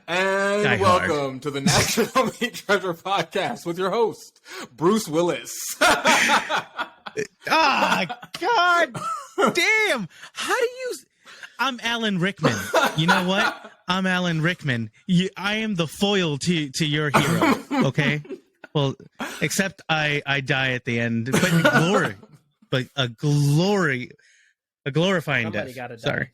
And Die welcome hard. to the National Meat Treasure Podcast with your host, Bruce Willis. God damn. How do you... I'm Alan Rickman. You know what? I'm Alan Rickman. I am the foil to your hero, okay? Well, except I die at the end. But glory. But a glorifying Somebody death. gotta die. Sorry.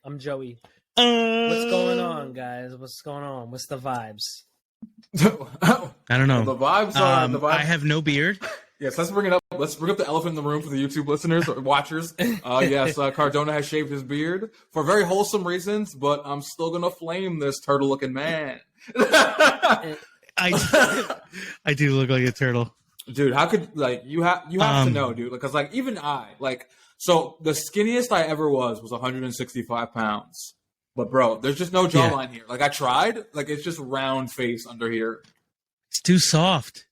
I'm Joey. What's going on, guys? What's going on? What's the vibes? I don't know. The vibes are the vibes. I have no beard. Yes, let's bring it up. Let's bring up the elephant in the room for the YouTube listeners or watchers. Yes, Cardona has shaved his beard for very wholesome reasons, but I'm still gonna flame this turtle-looking man. I do look like a turtle. Dude, how could you have to know, dude? Because even I so the skinniest I ever was 165 pounds. But bro, there's just no jawline here. I tried, it's just round face under here. It's too soft.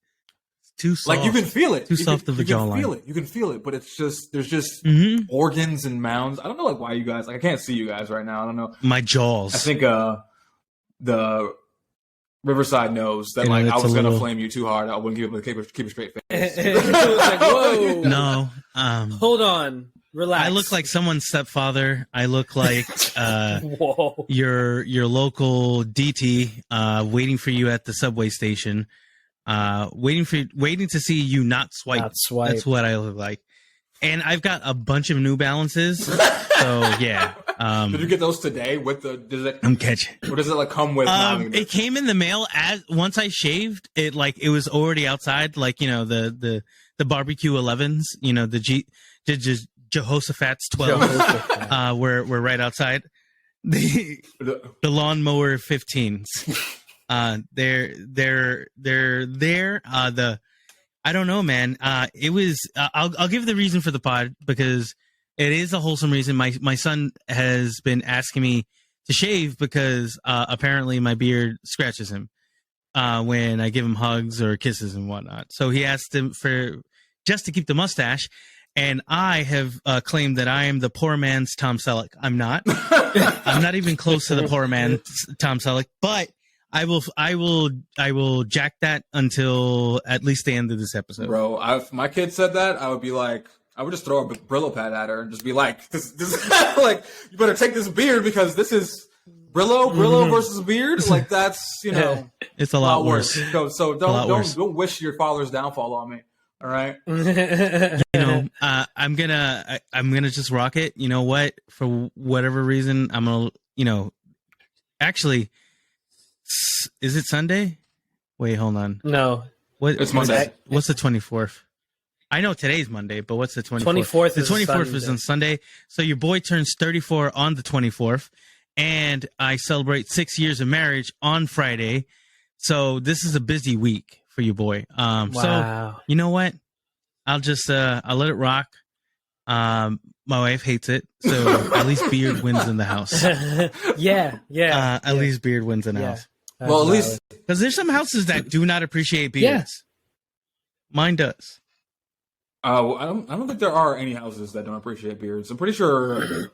It's too soft. You can feel it. Too soft of a jawline. You can feel it, but it's just there's just organs and mounds. I don't know why you guys I can't see you guys right now. I don't know. My jaws. I think the Riverside knows that I was gonna flame you too hard. I wouldn't give it keep a straight face. It was like, whoa. No. Hold on. Relax. I look like someone's stepfather. I look like Whoa. your local DT waiting for you at the subway station, waiting to see you not swipe. Not swipe. That's what I look like. And I've got a bunch of New Balances. So yeah. Did you get those today with the? I'm catching. What does it come with? It came in the mail once I shaved it. It was already outside. The barbecue 11s. The Jehoshaphat's 12. We're right outside. The lawnmower 15s. They're there. I don't know, man. It was. I'll give the reason for the pod because it is a wholesome reason. My son has been asking me to shave because apparently my beard scratches him when I give him hugs or kisses and whatnot. So he asked him for just to keep the mustache. And I have claimed that I am the poor man's Tom Selleck. I'm not. I'm not even close to the poor man's Tom Selleck. But I will jack that until at least the end of this episode. Bro, if my kid said that, I would be like, I would just throw a Brillo pad at her and just be like, this you better take this beard because this is Brillo versus beard. That's it's a lot worse. So don't wish your father's downfall on me. All right. I'm gonna just rock it. You know what? For whatever reason, I'm gonna, actually, is it Sunday? Wait, hold on. No. It's Monday. What's the 24th? I know today's Monday, but what's the 24th? 24th The 24th is on Sunday. So your boy turns 34 on the 24th, and I celebrate 6 years of marriage on Friday. So this is a busy week for you, boy. Wow. So you know what? I'll just I'll let it rock. My wife hates it, so at least beard wins in the house. Yeah. At least beard wins in the house. Well, at least because there's some houses that do not appreciate beards. Yes. Mine does. I don't think there are any houses that don't appreciate beards. I'm pretty sure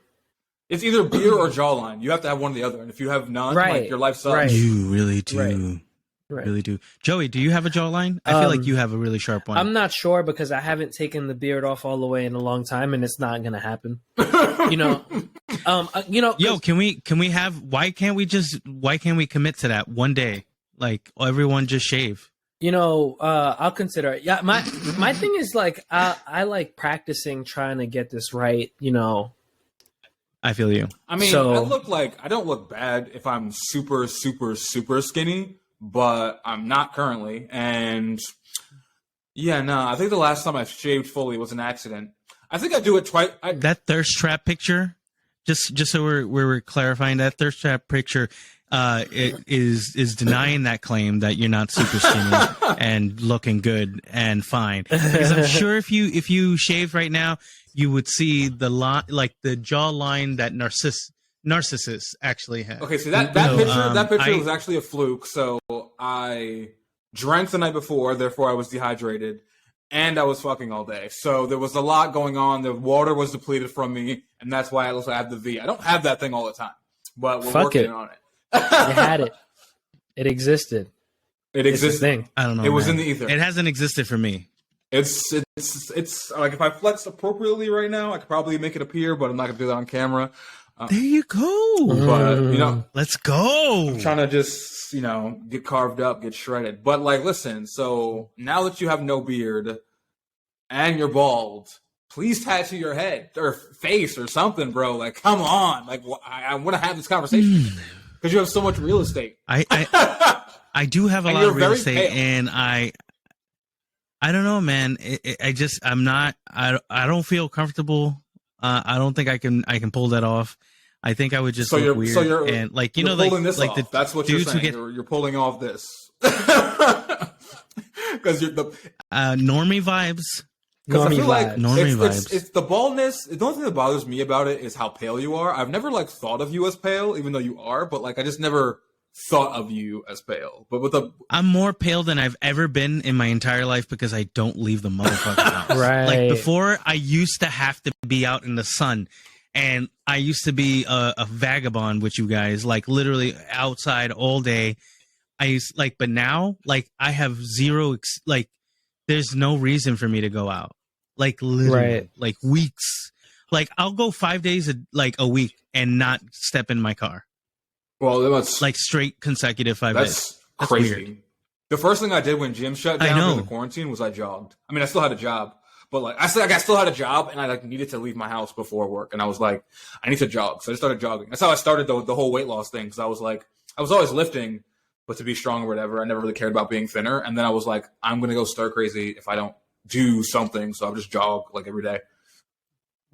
it's either beard or jawline. You have to have one or the other, and if you have none, your life sucks. Right. You really do. Right. Really do. Joey, do you have a jawline? I feel like you have a really sharp one. I'm not sure because I haven't taken the beard off all the way in a long time, and it's not gonna happen. Yo, can we have? Why can't we commit to that one day? Everyone just shave. I'll consider it. Yeah, my thing is I like practicing trying to get this right. I feel you. I mean, I don't look bad if I'm super, super, super skinny, but I'm not currently. And I think the last time I shaved fully was an accident. I think I do it twice. That thirst trap picture, just so we're clarifying, that thirst trap picture it is denying that claim that you're not super skinny and looking good and fine. Because I'm sure if you shaved right now, you would see the the jawline that narcissists actually have. Okay, so that picture was actually a fluke. So I drank the night before, therefore I was dehydrated, and I was fucking all day. So there was a lot going on. The water was depleted from me, and that's why I also have the V. I don't have that thing all the time, but we're working on it. You had it. It existed. It existed. It's a thing. I don't know. It was in the ether. It hasn't existed for me. It's like if I flex appropriately right now, I could probably make it appear, but I'm not gonna do that on camera. There you go. But let's go. I'm trying to just get carved up, get shredded. But like, listen. So now that you have no beard and you're bald, please tattoo your head or face or something, bro. Like, come on. Like, I want to have this conversation because you have so much real estate. I do have a lot of real estate, pale. and I don't know, man. I don't feel comfortable. I don't think I can pull that off. I think I would just look weird. And like, you're pulling this off. That's what you're saying. You're pulling off this. Because you're the normie vibes. Because I feel like normie vibes. It's the baldness. The only thing that bothers me about it is how pale you are. I've never like thought of you as pale, even though you are. But like, I just never thought of you as pale. But I'm more pale than I've ever been in my entire life because I don't leave the motherfucking house. Right. Like before, I used to have to be out in the sun, and I used to be a vagabond with you guys, like literally outside all day. But now, like, I have zero. There's no reason for me to go out. Like literally, like weeks. Like I'll go 5 days a week and not step in my car. Well, that's like straight consecutive 5 days. That's crazy. Weird. The first thing I did when gym shut down during the quarantine was I jogged. I mean, I still had a job, but like I still had a job, and I like needed to leave my house before work, and I was like, I need to jog, so I just started jogging. That's how I started the whole weight loss thing, because I was like, I was always lifting, but to be strong or whatever, I never really cared about being thinner. And then I was like, I'm gonna go stir crazy if I don't do something, so I'll just jog like every day.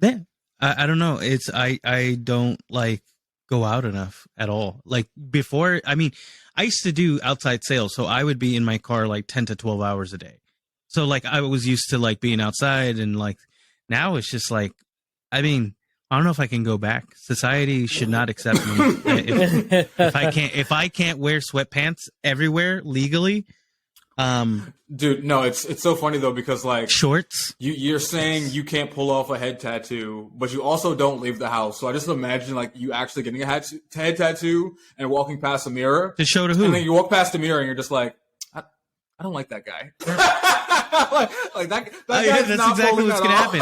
Yeah, I don't know. I don't like go out enough at all. Like before, I mean, I used to do outside sales, so I would be in my car like 10 to 12 hours a day. So like I was used to like being outside, and like now it's just like, I mean, I don't know if I can go back. Society should not accept me if I can't wear sweatpants everywhere legally. Dude, no, it's so funny though, because like shorts, you're saying you can't pull off a head tattoo, but you also don't leave the house. So I just imagine like you actually getting a head tattoo and walking past a mirror to show to who, and then you walk past the mirror and you're just like, I don't like that guy. like that guy's that's not exactly what's gonna happen.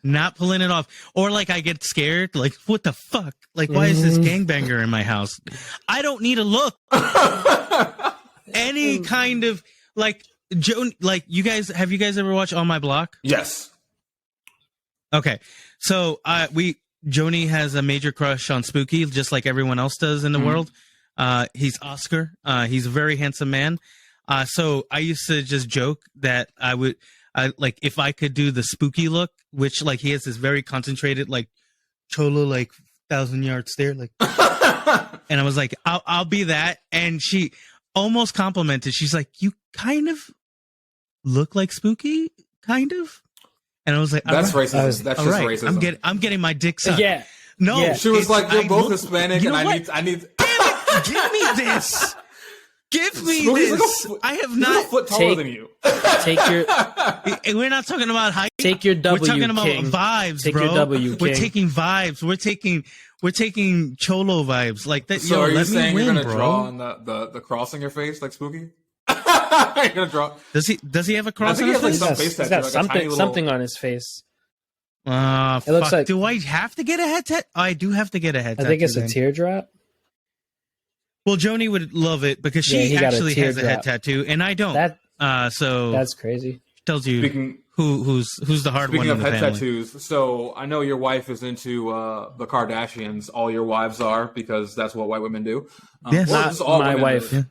Not pulling it off. Or like I get scared, like, what the fuck? Like, why is this gangbanger in my house? I don't need a look. Any kind of like Joe, like you guys, have you guys ever watched On My Block? Yes. Okay. So Joni has a major crush on Spooky, just like everyone else does in the world. He's Oscar. He's a very handsome man. So I used to just joke that I like if I could do the Spooky look, which like he has this very concentrated like cholo like 1,000-yard stare, like, and I was like, I'll be that, and she almost complimented. She's like, you kind of look like Spooky, kind of, and I was like, that's racist. That's just racism. I'm getting my dick sucked. Yeah. No, yeah. She was like, you're both Hispanic, and I need. Damn it! Give me this. Give me this. I have not. A foot taller than you. Take your. We're not talking about height. Take your W. We're talking about King. vibes, Take bro. Your W, we're King. taking vibes. We're taking cholo vibes like that. So yo, are you let saying me win, you're gonna bro. draw on the cross on your face like Spooky? You're gonna draw. Does he have a cross I on think his he has, like, face? some face He's got tattoo, like something little... something on his face. It looks like. Do I have to get a head tattoo? I do have to get a head tattoo. I think it's then. a teardrop. Well, Joni would love it because she actually has a head tattoo, and I don't. So that's crazy. Tells you who's the hard one in the family. Speaking of head tattoos, so I know your wife is into the Kardashians. All your wives are, because that's what white women do. Yes, not my wife. Yeah.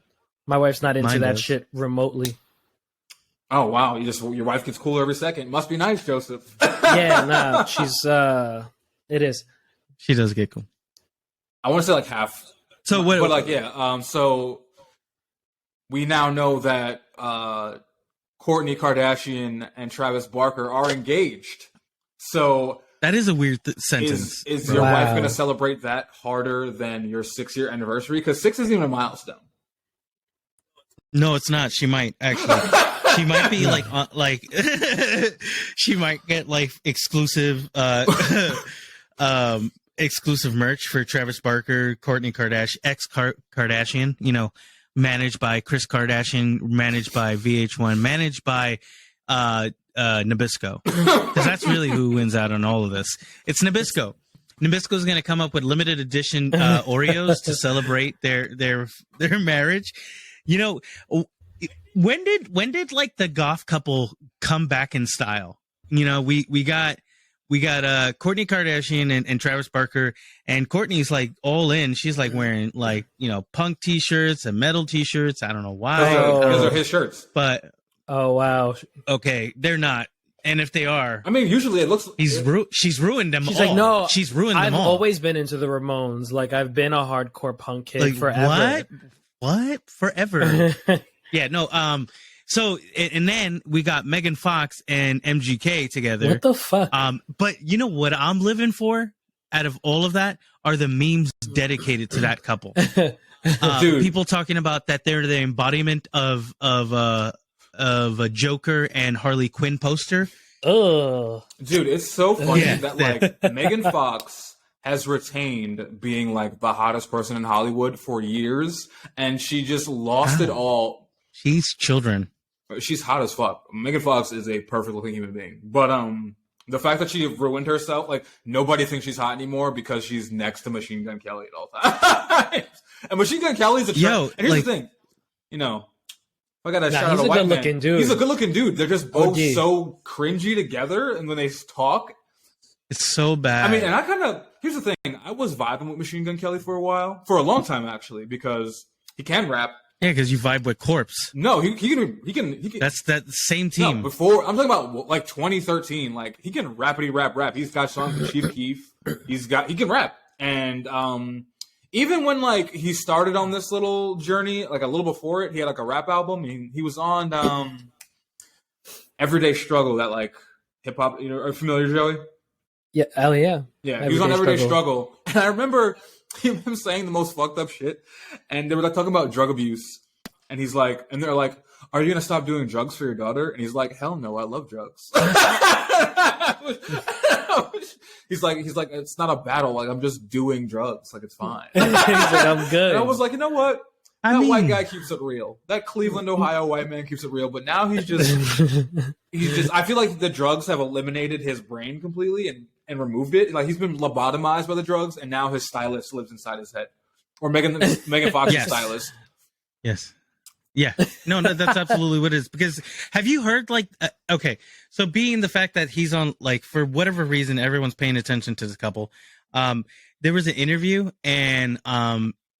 My wife's not into that shit remotely. Oh wow! Your wife gets cooler every second. Must be nice, Joseph. Yeah, nah, she's it is. She does get cool. I want to say like half. So what? But like yeah. So we now know that Kourtney Kardashian and Travis Barker are engaged. So that is a weird sentence. Is your wife going to celebrate that harder than your 6-year anniversary? Because 6 isn't even a milestone. No, it's not. She might actually. She might be like she might get like exclusive exclusive merch for Travis Barker, Kourtney Kardashian, Kardashian, you know, managed by Kris Kardashian, managed by VH1, managed by Nabisco. Because that's really who wins out on all of this. It's Nabisco. Nabisco's going to come up with limited edition Oreos to celebrate their marriage. You know, when did like the goth couple come back in style? You know, we got Kourtney Kardashian and Travis Barker, and Kourtney's like all in. She's like wearing like, you know, punk t-shirts and metal t-shirts. I don't know why. Those are his shirts. But oh wow. Okay, they're not. And if they are, I mean, usually it looks. She's ruined them all. She's like, no, she's ruined them all. I've always been into the Ramones. Like, I've been a hardcore punk kid like, forever. What? Forever? Yeah, no. So, and then we got Megan Fox and MGK together. What the fuck? But you know what I'm living for? Out of all of that, are the memes dedicated to that couple. People talking about that they're the embodiment of a Joker and Harley Quinn poster. Oh, dude, it's so funny that like Megan Fox has retained being like the hottest person in Hollywood for years, and she just lost it all. She's children. She's hot as fuck. Megan Fox is a perfect looking human being, but the fact that she ruined herself, like nobody thinks she's hot anymore because she's next to Machine Gun Kelly at all times. And Machine Gun Kelly's a trend. And here's the thing, you know. I got to shout out a white man. Dude. He's a good-looking dude. They're just both so cringy together, and when they talk, it's so bad. I mean, and here's the thing: I was vibing with Machine Gun Kelly for a long time actually, because he can rap. Yeah, because you vibe with Corpse. No, he can. That's that same team. No, before I'm talking about like 2013. Like he can rapidy rap. He's got songs with Chief Keef. He can rap, and even when like he started on this little journey, like a little before it, he had like a rap album. He was on Everyday Struggle, that like hip hop. You know, are you familiar, Joey? Yeah, hell yeah. Yeah, he was on Everyday Struggle. And I remember him saying the most fucked up shit, and they were like talking about drug abuse, and he's like, and they're like, "Are you gonna stop doing drugs for your daughter?" And he's like, "Hell no, I love drugs." He's like, it's not a battle. Like I'm just doing drugs. Like it's fine. He's like, I'm good. And I was like, you know what? That white guy keeps it real. That Cleveland, Ohio white man keeps it real. But now he's just. I feel like the drugs have eliminated his brain completely and removed it. Like he's been lobotomized by the drugs, and now his stylist lives inside his head, or Megan Fox's stylist. Yes. Yeah, no, that's absolutely what it is. Because have you heard like, okay, so being the fact that he's on, like, for whatever reason, everyone's paying attention to this couple. There was an interview, and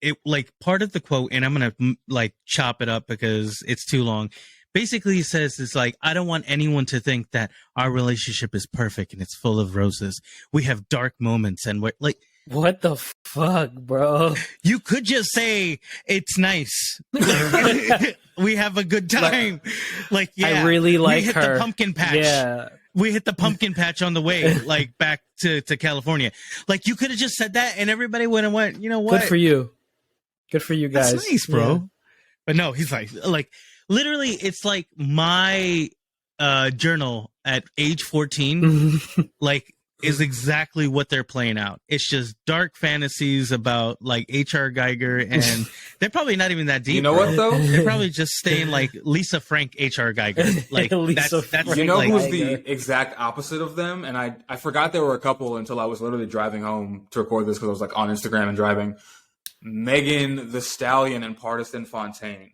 it like part of the quote, and I'm gonna like chop it up because it's too long. Basically, he says it's like, I don't want anyone to think that our relationship is perfect and it's full of roses. We have dark moments, and we're like. What the fuck, bro? You could just say it's nice. We have a good time. Like, yeah, I really like we hit her. The pumpkin patch. Yeah, we hit the pumpkin patch on the way, like back to California. Like you could have just said that, and everybody would have went, you know what? Good for you. Good for you guys. That's nice, bro. Yeah. But no, he's like literally, it's like my journal at age 14. Like. Is exactly what they're playing out. It's just dark fantasies about like H.R. Geiger, and they're probably not even that deep. You know what though? They're probably just staying like Lisa Frank, H.R. Geiger. Like that's you know like, who's the exact opposite of them? And I forgot there were a couple until I was literally driving home to record this because I was like on Instagram and driving. Megan Thee Stallion and Partisan Fontaine.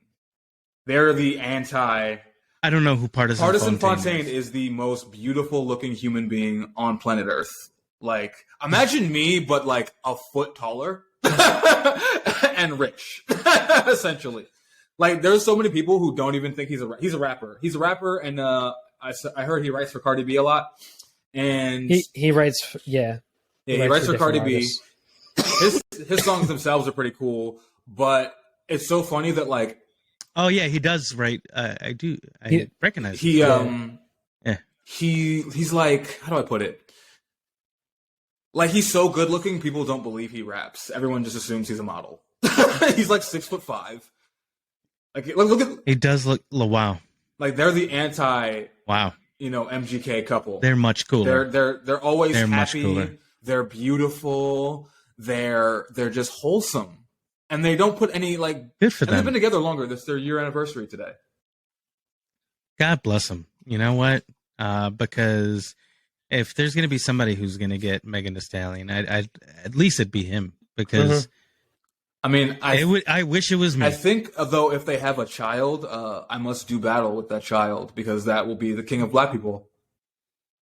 They're the anti. I don't know who Partisan Fontaine is the most beautiful looking human being on planet Earth. Like, imagine me, but like a foot taller and rich, essentially. Like, there's so many people who don't even think he's a rapper. He's a rapper, and I heard he writes for Cardi B a lot. And he writes, yeah. He writes for Cardi B. His songs themselves are pretty cool, but it's so funny that like. Oh yeah, he does write. I recognize. He's like, how do I put it? Like he's so good looking, people don't believe he raps. Everyone just assumes he's a model. He's like 6'5". Like look at. He does look. Wow. Like they're the anti, wow, MGK couple. they're much cooler. They're always They're happy. much cooler. They're beautiful. They're just wholesome, and they don't put any like. Good for them. They've been together longer. This is their year anniversary today. God bless them. You know what? Because if there's going to be somebody who's going to get Megan Thee Stallion, I'd at least it'd be him. Because I mean, I wish it was me. I think though, if they have a child, I must do battle with that child because that will be the king of black people.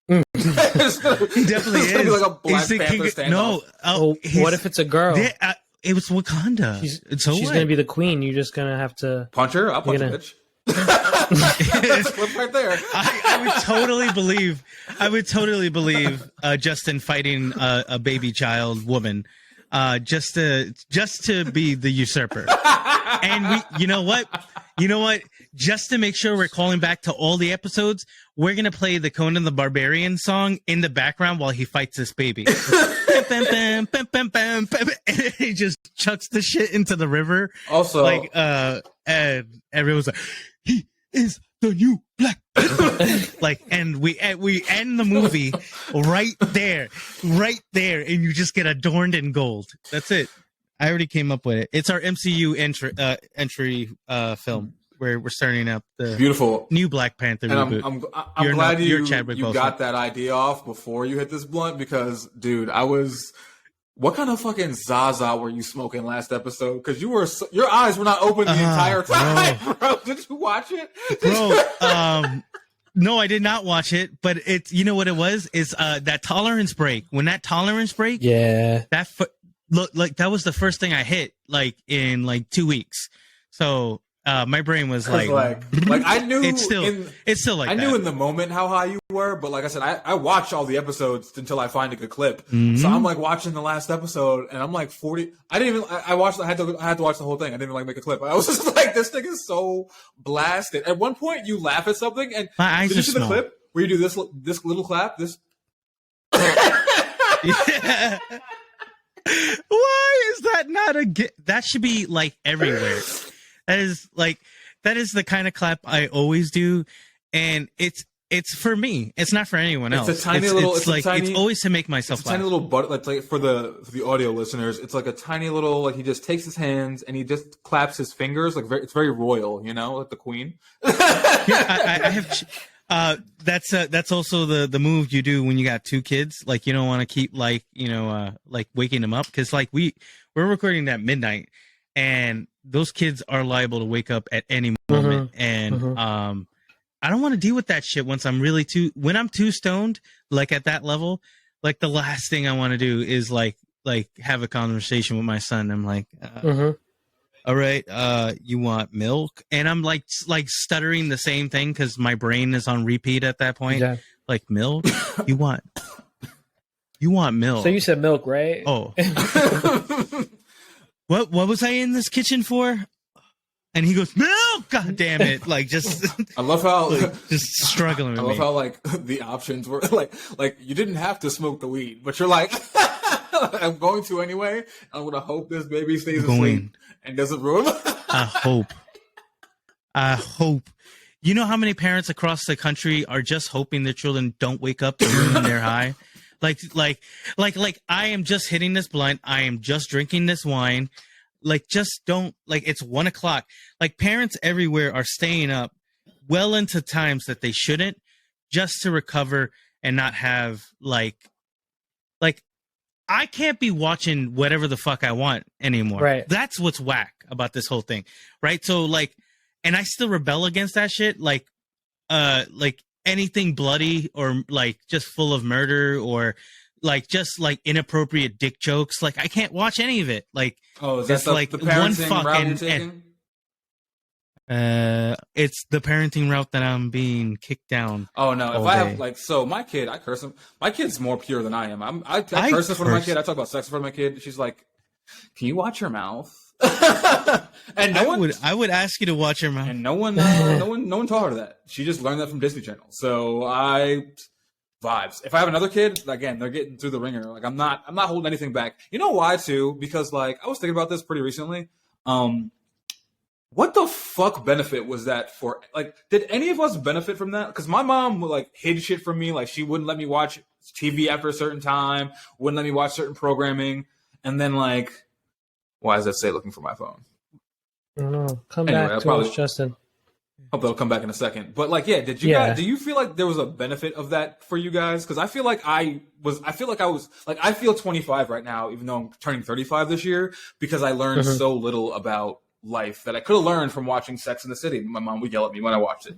He definitely is. Be like a Black Panther standoff. No. What if it's a girl? It was Wakanda. She's what? going to be the queen. You're just going to have to punch her. I'll punch a bitch. That's clip right there. I would totally believe Justin fighting a baby child woman just to be the usurper. And you know what? Just to make sure we're calling back to all the episodes, we're gonna play the Conan the Barbarian song in the background while he fights this baby. And he just chucks the shit into the river. Also, and everyone's like, he is the new Black Panther. And we end the movie right there, and you just get adorned in gold. That's it. I already came up with it. It's our MCU entry film where we're starting up the beautiful new Black Panther reboot. I'm glad you got that idea off before you hit this blunt because, dude, what kind of fucking Zaza were you smoking last episode? Because your eyes were not open the entire time, bro. Did you watch it? Bro, no, I did not watch it, but it's, you know what it was? Is that tolerance break. When that tolerance break, yeah, that was the first thing I hit in 2 weeks. So my brain was like I knew it's still like I that. knew in the moment how high you were, but like I said, I watch all the episodes until I find a good clip. So I'm watching the last episode and I'm 40. I didn't even. I had to watch the whole thing. I didn't even make a clip. I was just this thing is so blasted. At one point, you laugh at something and my eyes did you see small. the clip where you do this little clap? This. Yeah. Why is that not that should be everywhere. That is the kind of clap I always do, and it's for me. It's not for anyone else. It's a tiny little. It's always to make myself laugh. Tiny little butt. For the audio listeners, it's like a tiny little. He just takes his hands and he just claps his fingers. It's very royal, like the queen. Yeah, I have. That's also the move you do when you got two kids. You don't want to keep waking them up because we're recording at midnight, and those kids are liable to wake up at any moment. And I don't want to deal with that shit when I'm too stoned, at that level. The last thing I want to do is have a conversation with my son. I'm all right, you want milk? And I'm stuttering the same thing because my brain is on repeat at that point. Yeah. Milk? You want milk? So you said milk, right? Oh. What was I in this kitchen for? And he goes, milk! God damn it! Just I love how just struggling with me. I love how the options were you didn't have to smoke the weed, but you're I'm going to anyway. I'm gonna hope this baby stays asleep and doesn't ruin. I hope. You know how many parents across the country are just hoping their children don't wake up to ruin their high? I am just hitting this blunt. I am just drinking this wine. Just don't, it's 1 o'clock. Parents everywhere are staying up well into times that they shouldn't just to recover and not have, I can't be watching whatever the fuck I want anymore. Right. That's what's whack about this whole thing. Right. So and I still rebel against that shit. Anything bloody or just full of murder or just inappropriate dick jokes. I can't watch any of it. Oh, is that the parenting route you're taking? It's the parenting route that I'm being kicked down. Oh no! If I have my kid, I curse him. My kid's more pure than I am. I curse in front of my kid. I talk about sex in front of my kid. She's like, "Can you watch your mouth?" And I would ask you to watch your mouth. And no one taught her that. She just learned that from Disney Channel. So vibes. If I have another kid, again, they're getting through the ringer. I'm not holding anything back. You know why too? Because I was thinking about this pretty recently. what the fuck benefit was that for? Like, did any of us benefit from that? Because my mom would like hid shit from me. Like, she wouldn't let me watch TV after a certain time, wouldn't let me watch certain programming, and then like, why does that say looking for my phone? I don't know. Come Anyway, back to us, Justin. Hope they'll come back in a second. But like, yeah, did you guys? Do you feel like there was a benefit of that for you guys? Because I feel like I feel 25 right now, even though I'm turning 35 this year, because I learned so little about life that I could have learned from watching Sex in the City. My mom would yell at me when I watched it.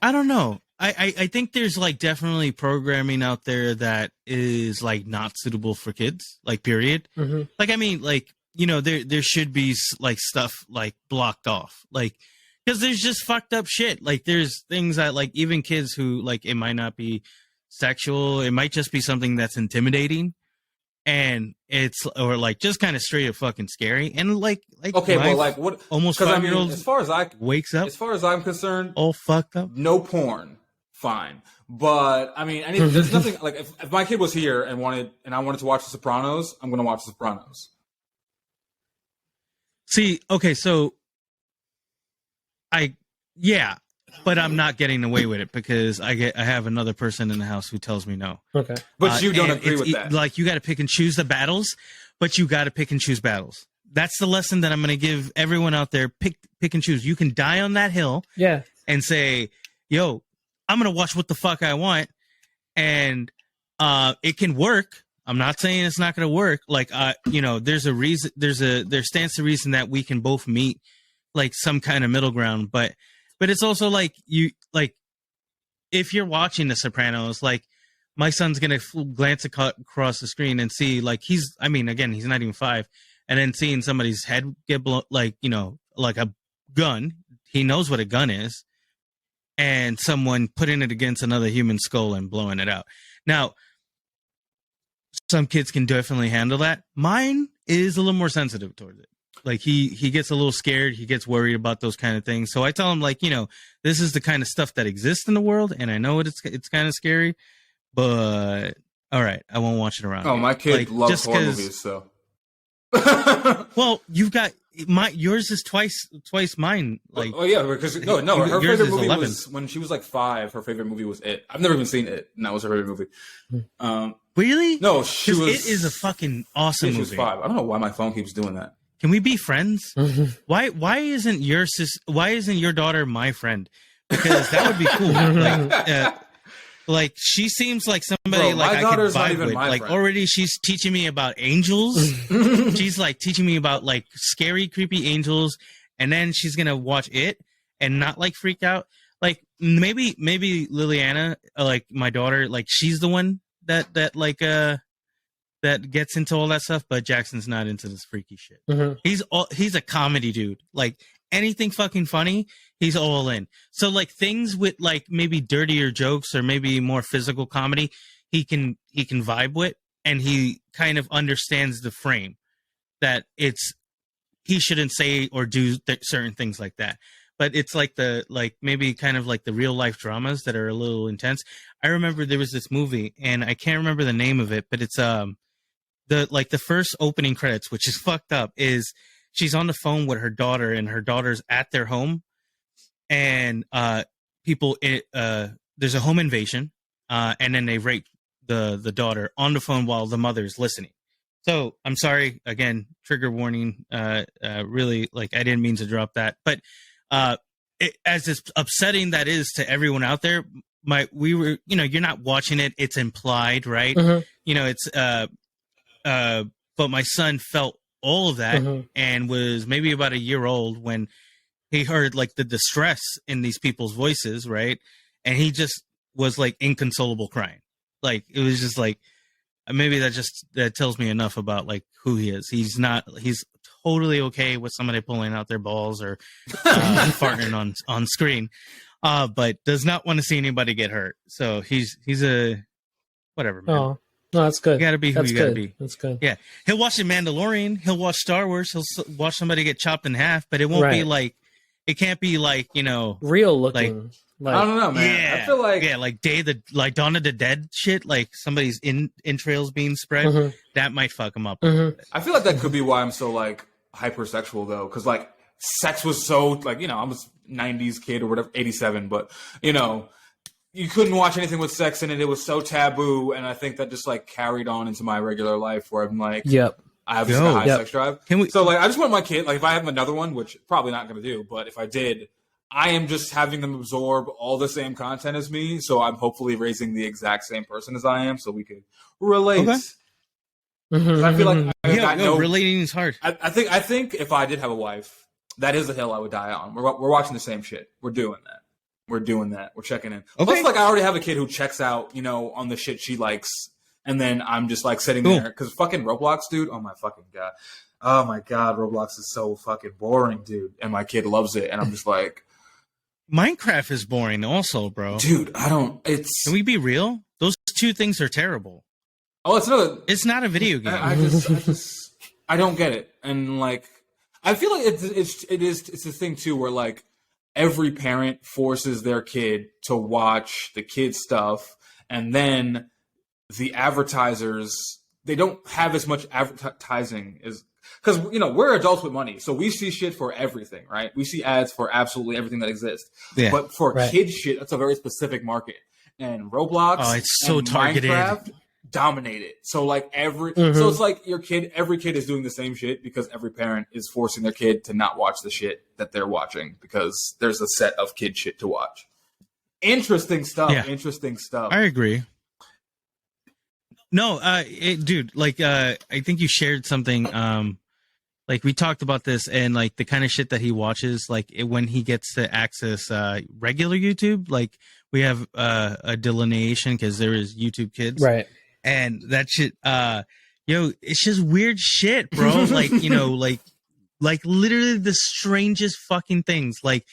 I don't know. I think there's like definitely programming out there that is like not suitable for kids, like period. Like, I mean, like, you know, there should be like stuff like blocked off, like, because there's just fucked up shit. Like, there's things that like even kids who like, it might not be sexual, it might just be something that's intimidating, and it's or like just kind of straight up fucking scary. And like okay, well, like what almost 5-year-old as far as I wakes up, as far as I'm concerned, all fucked up. No porn, fine. But I mean, there's nothing like if my kid was here and I wanted to watch The Sopranos, I'm gonna watch The Sopranos. See, okay, so but I'm not getting away with it because I have another person in the house who tells me no. Okay, but you don't agree with that. Like, you got to pick and choose the battles, but you got to pick and choose battles. That's the lesson that I'm going to give everyone out there. Pick and choose. You can die on that hill, and say, "Yo, I'm going to watch what the fuck I want," and it can work. I'm not saying it's not going to work. Like, you know, there's a reason. There stands to reason that we can both meet like some kind of middle ground. But it's also like if you're watching The Sopranos, like my son's going to glance across the screen and see like he's not even 5, and then seeing somebody's head get blown, like, you know, like a gun. He knows what a gun is, and someone putting it against another human skull and blowing it out. Now, some kids can definitely handle that. Mine is a little more sensitive towards it. Like, he gets a little scared. He gets worried about those kind of things. So I tell him, like, you know, this is the kind of stuff that exists in the world, and I know it's kind of scary, but all right, I won't watch it around. Oh, here. my kid loves horror movies, so. Well, you've got yours is twice mine. Like, oh yeah, because no, her favorite movie was when she was like 5. Her favorite movie was It. I've never even seen It, and that was her favorite movie. Really? No, she was. It is a fucking awesome movie. She was 5. I don't know why my phone keeps doing that. Can we be friends? Why isn't your daughter my friend? Because that would be cool. Like she seems like somebody like I could vibe with. Like, friend. Already she's teaching me about angels. She's like teaching me about like scary, creepy angels, and then she's gonna watch it and not like freak out. Like maybe Liliana, like my daughter, like she's the one that gets into all that stuff, but Jackson's not into this freaky shit. He's a comedy dude. Like anything fucking funny, he's all in. So like things with like maybe dirtier jokes or maybe more physical comedy, he can vibe with, and he kind of understands the frame that he shouldn't say or do certain things like that. But it's like maybe kind of like the real life dramas that are a little intense. I remember there was this movie, and I can't remember the name of it, but it's the first opening credits, which is fucked up, is she's on the phone with her daughter, and her daughter's at their home, and there's a home invasion, and then they rape the daughter on the phone while the mother's listening. So I'm sorry, again, trigger warning. Really, like I didn't mean to drop that, but as upsetting that is to everyone out there, you're not watching it; it's implied, right? You know, it's but my son felt all of that and was maybe about a year old when he heard like the distress in these people's voices, right? And he just was like inconsolable crying. Like it was just like maybe that tells me enough about like who he is. He's totally okay with somebody pulling out their balls or farting on screen, but does not want to see anybody get hurt. So he's a whatever, man. Oh, no, that's good. You gotta be who you gotta be. That's good. Yeah, he'll watch The Mandalorian. He'll watch Star Wars. He'll watch somebody get chopped in half, but it won't be like. It can't be like, you know, real looking. Like, I don't know, man. Yeah, I feel like like Dawn of the Dead shit, like somebody's entrails being spread. That might fuck him up. I feel like that could be why I'm so like hypersexual though, because like sex was so like, you know, I'm a 90s kid or whatever, 87, but you know, you couldn't watch anything with sex in it. It was so taboo, and I think that just like carried on into my regular life where I'm like, I have this high sex drive. So like, I just want my kid, like if I have another one, which probably not going to do, but if I did, I am just having them absorb all the same content as me. So I'm hopefully raising the exact same person as I am, so we could relate. Okay. I feel like relating is hard. I think if I did have a wife, that is the hill I would die on. We're watching the same shit. We're doing that. We're checking in. Okay. Plus, like, I already have a kid who checks out, you know, on the shit she likes, and then I'm just like sitting there because fucking Roblox, dude. Oh my fucking god. Oh my god, Roblox is so fucking boring, dude. And my kid loves it, and I'm just like, Minecraft is boring, also, bro. Dude, Can we be real? Those two things are terrible. Oh, it's another. It's not a video game. I don't get it, and like, I feel like it's the thing too, where like every parent forces their kid to watch the kid stuff, and then the advertisers, they don't have as much advertising as, because, you know, we're adults with money, so we see shit for everything, right? We see ads for absolutely everything that exists. Yeah. But for kid shit, that's a very specific market. And Roblox, it's so targeted. Minecraft dominate it. So like so it's like every kid is doing the same shit because every parent is forcing their kid to not watch the shit that they're watching because there's a set of kid shit to watch. Interesting stuff. Yeah. Interesting stuff. I agree. No, dude, like, I think you shared something, like we talked about this and like the kind of shit that he watches, like when he gets to access, regular YouTube, like we have, a delineation because there is YouTube Kids. Right. And that shit, it's just weird shit, bro. Like, you know, like literally the strangest fucking things. Like,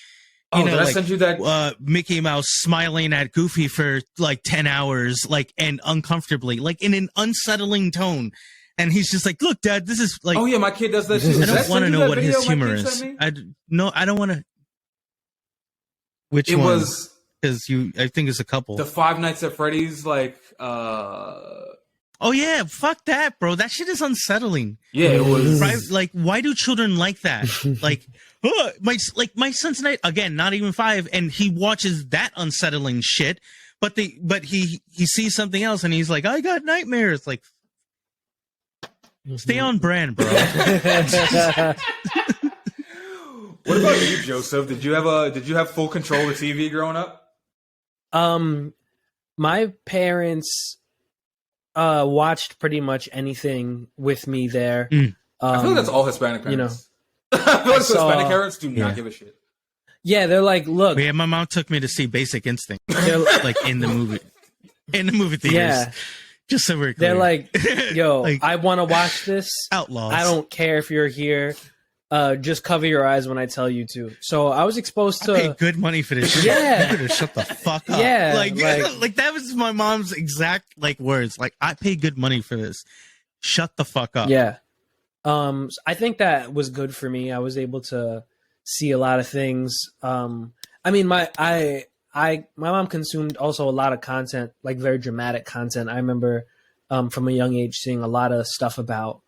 you know, did I like, send you that? Mickey Mouse smiling at Goofy for like 10 hours, like, and uncomfortably, like in an unsettling tone. And he's just like, look, Dad, this is like, oh yeah, my kid does that too. I don't want to know what his humor is. I don't want to. Which one? It was, because I think it's a couple. The Five Nights at Freddy's, like, oh yeah, fuck that, bro. That shit is unsettling. Yeah, it was. Like, why do children like that? Like, my son's tonight, again, not even 5, and he watches that unsettling shit. But he sees something else, and he's like, I got nightmares. Like, stay on brand, bro. What about you, Joseph? Did you have full control of the TV growing up? My parents watched pretty much anything with me there. I feel like that's all Hispanic parents. You know, I feel like Hispanic parents do not give a shit. Yeah, they're like, look. Yeah, my mom took me to see Basic Instinct, like in the movie theaters. Yeah. Just so we're clear. They're like, yo, like, I want to watch this. Outlaws. I don't care if you're here. Just cover your eyes when I tell you to. So I was exposed to. I paid good money for this shit. Yeah. You better shut the fuck up. Yeah. Like that was my mom's exact like words. Like, I pay good money for this. Shut the fuck up. Yeah. I think that was good for me. I was able to see a lot of things. I mean, my mom consumed also a lot of content, like very dramatic content. I remember from a young age seeing a lot of stuff about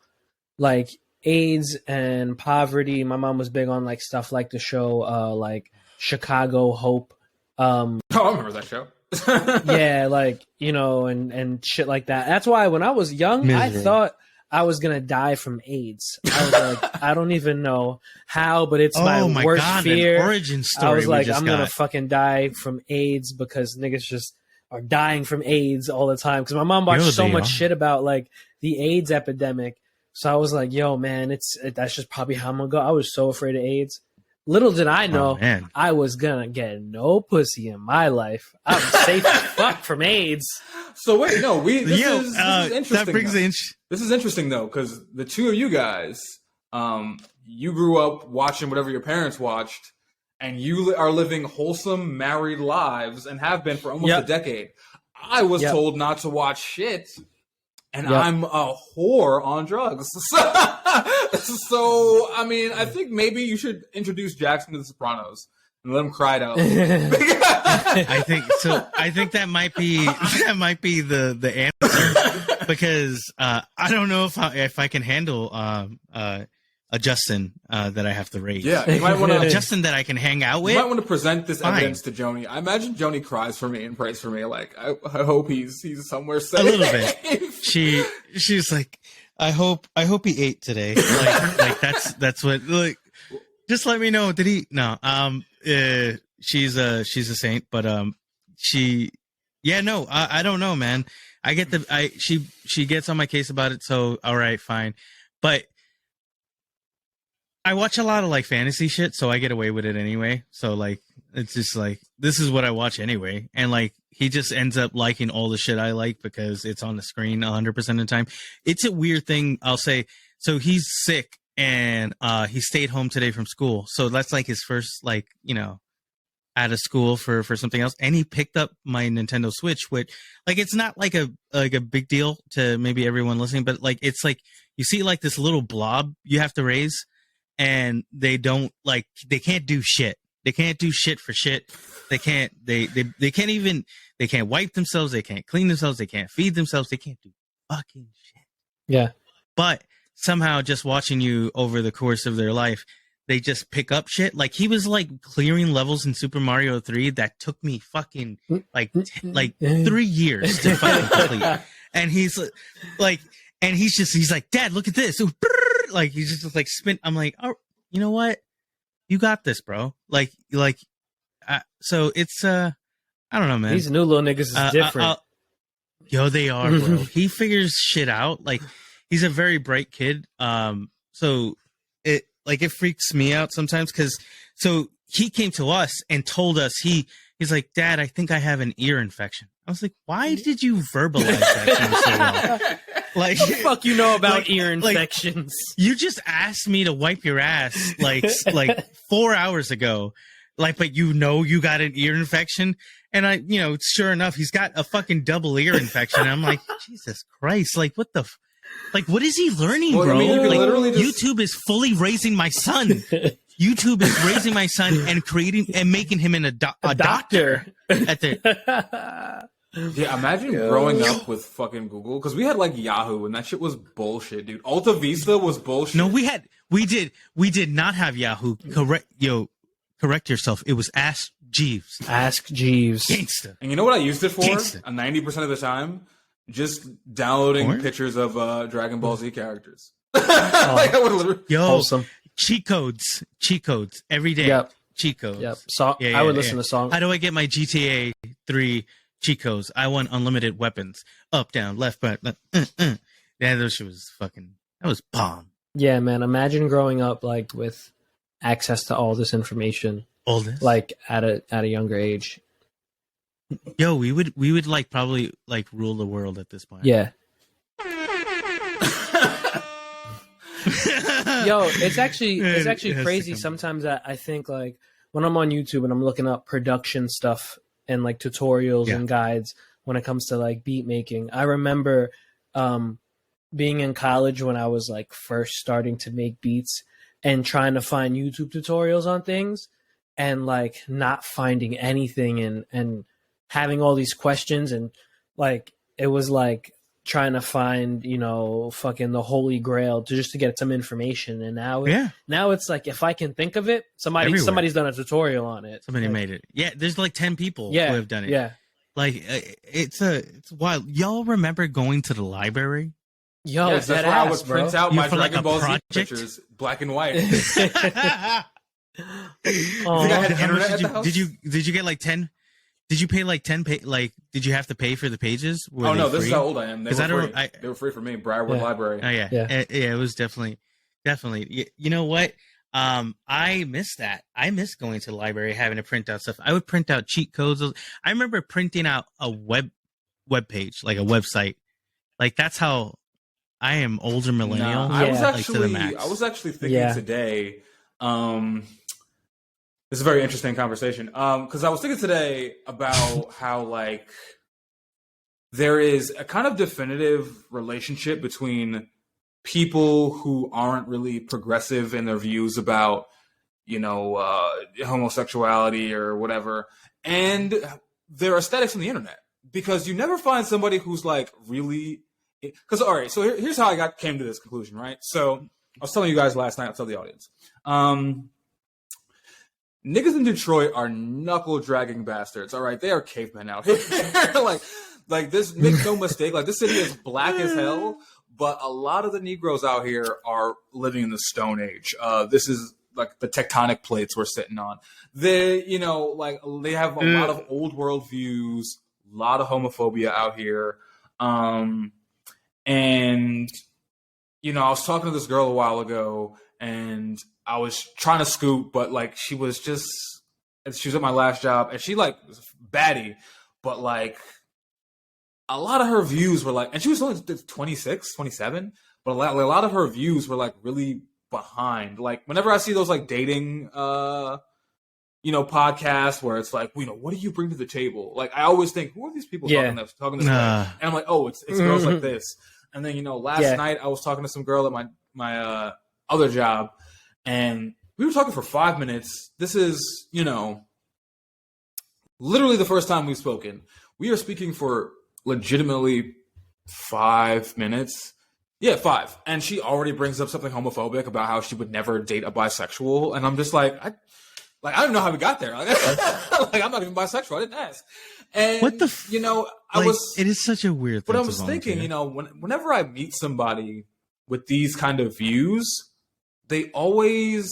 like AIDS and poverty. My mom was big on like stuff like the show like Chicago Hope. I remember that show. Yeah, like, you know, and shit like that. That's why when I was young, I thought I was gonna die from AIDS. I was like, I don't even know how, but it's my worst fear. An origin story. I was like, I'm gonna fucking die from AIDS because niggas just are dying from AIDS all the time. Because my mom watched so much shit about like the AIDS epidemic. So I was like, yo, man, that's just probably how I'm gonna go. I was so afraid of AIDS. Little did I know I was gonna get no pussy in my life. I'm safe as fuck from AIDS. So wait, no, this is interesting. That brings this is interesting though, because the two of you guys, you grew up watching whatever your parents watched, and you are living wholesome married lives and have been for almost a decade. I was told not to watch shit. And I'm a whore on drugs. So, I mean, I think maybe you should introduce Jackson to The Sopranos and let him cry it out. I think that might be the answer, because I don't know if I can handle a Justin that I have to raise. Yeah, you might want A to. Justin that I can hang out with. You might want to present this Fine. evidence to Joni. I imagine Joni cries for me and prays for me. Like, I hope he's somewhere safe. A little bit. She's like, I hope he ate today. Like that's what. Like, just let me know. Did he? No. She's a saint, but she. Yeah, no. I don't know, man. I get she gets on my case about it. So all right, fine, but. I watch a lot of like fantasy shit, so I get away with it anyway. So like, it's just like, this is what I watch anyway. And like, he just ends up liking all the shit I like because it's on the screen 100% of the time. It's a weird thing. I'll say, so he's sick and he stayed home today from school. So that's like his first, like, you know, out of school for something else. And he picked up my Nintendo Switch, which like, it's not like a big deal to maybe everyone listening, but like, it's like, you see like this little blob you have to raise. And they don't like, they can't do shit. They can't do shit for shit. They can't wipe themselves. They can't clean themselves. They can't feed themselves. They can't do fucking shit. Yeah. But somehow just watching you over the course of their life, they just pick up shit. Like he was like clearing levels in Super Mario 3 that took me fucking like 3 years to fucking complete. And he's like, he's like, Dad, look at this. Like he's just like spin. I'm like, oh, you know what? You got this, bro. So it's I don't know, man. These new little niggas is different. Yo, they are, bro. He figures shit out. Like he's a very bright kid. So it freaks me out sometimes because so he came to us and told us he's like, Dad, I think I have an ear infection. I was like, why did you verbalize that to me so well? Like, what the fuck you know about ear infections? You just asked me to wipe your ass like 4 hours ago. Like, but you got an ear infection. And I, sure enough, he's got a fucking double ear infection. And I'm like, Jesus Christ. Like, what the, what is he learning, bro? I mean, you can literally just... YouTube is fully raising my son. YouTube is raising my son and creating and making him a doctor. At the... Yeah, imagine growing up with fucking Google because we had like Yahoo and that shit was bullshit, dude. Alta Vista was bullshit. No, we did not have Yahoo. Correct yourself. It was Ask Jeeves. Ask Jeeves. Gangsta. And you know what I used it for? 90% of the time, just downloading pictures of Dragon Ball Z characters. I would literally... Wholesome. Cheat codes every day. Yep. Cheat codes. Yep. I would listen to songs. How do I get my GTA 3 cheat codes? I want unlimited weapons. Up, down, left, right. Yeah, that shit was fucking. That was bomb. Yeah, man. Imagine growing up like with access to all this information. All this, like at a younger age. Yo, we would like probably like rule the world at this point. Yeah. Yo, it's actually crazy. Sometimes I think like when I'm on YouTube and I'm looking up production stuff and like tutorials and guides when it comes to like beat making. I remember being in college when I was like first starting to make beats and trying to find YouTube tutorials on things and like not finding anything and having all these questions and like it was like trying to find, fucking the holy grail to get some information. And now it's like, if I can think of it, somebody's done a tutorial on it. Somebody made it. Yeah. There's like 10 people who have done it. Yeah. Like it's wild. Y'all remember going to the library? Yo, yes, that's where I would print out my Dragon Ball Z pictures, black and white. Did you get like 10? Did you pay like 10? Did you have to pay for the pages? Oh no, this is how old I am. They were free for me. Briarwood Library. Oh yeah. It was definitely. You know what? I miss that. I miss going to the library, having to print out stuff. I would print out cheat codes. I remember printing out a web page, like a website. Like that's how I am. Older millennial. I was actually thinking today. This is a very interesting conversation. Because I was thinking today about how like there is a kind of definitive relationship between people who aren't really progressive in their views about, homosexuality or whatever, and their aesthetics on the internet. Because you never find somebody who's like really. Because all right, so here's how I came to this conclusion, right? So was telling you guys last night. I'll tell the audience. Niggas in Detroit are knuckle dragging bastards. All right, they are cavemen out here. like this. Make no mistake. Like this city is black as hell, but a lot of the Negroes out here are living in the Stone Age. This is like the tectonic plates we're sitting on. They, they have a lot of old world views, a lot of homophobia out here. And I was talking to this girl a while ago, and I was trying to scoop, but like she was at my last job, and she like was baddie, but like a lot of her views were like, and she was only 26, 27, but a lot of her views were like really behind. Like whenever I see those like dating, podcasts where it's like, what do you bring to the table? Like I always think, who are these people talking this way? And I'm like, oh, it's girls like this. And then last night I was talking to some girl at my other job, and we were talking for 5 minutes. This is, literally the first time we've spoken. We are speaking for legitimately 5 minutes. Yeah, 5. And she already brings up something homophobic about how she would never date a bisexual. And I'm just like, I don't know how we got there. Like I'm not even bisexual. I didn't ask. And what the it is such a weird thing. But I was thinking, whenever I meet somebody with these kind of views, they always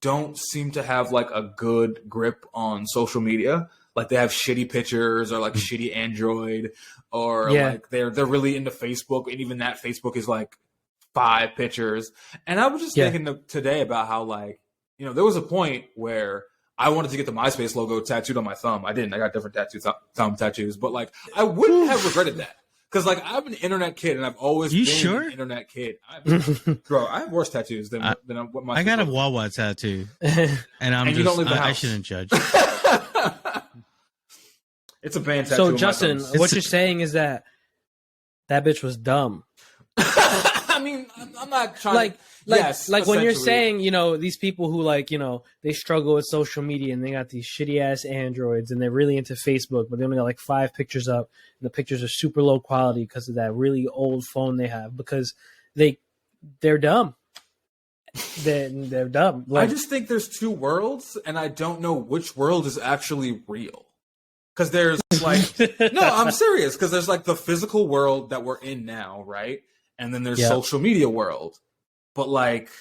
don't seem to have like a good grip on social media. Like they have shitty pictures or like shitty Android, or like they're really into Facebook, and even that Facebook is like 5 pictures. And I was just thinking today about how there was a point where I wanted to get the MySpace logo tattooed on my thumb. I didn't. I got different thumb tattoos, but like I wouldn't have regretted that. Because like I'm an internet kid, and I've always been an internet kid. Bro, I have worse tattoos than what my. I got a Wawa tattoo, and you don't leave the house. I shouldn't judge. It's a band tattoo. So Justin, what you're saying is that bitch was dumb. I mean, I'm not trying. Like when you're saying, these people who they struggle with social media and they got these shitty ass Androids and they're really into Facebook, but they only got like 5 pictures up, and the pictures are super low quality because of that really old phone they have, because they're dumb. They're dumb. I just think there's 2 worlds, and I don't know which world is actually real. Because there's no, I'm serious. Because there's like the physical world that we're in now, right? And then there's social media world. But like,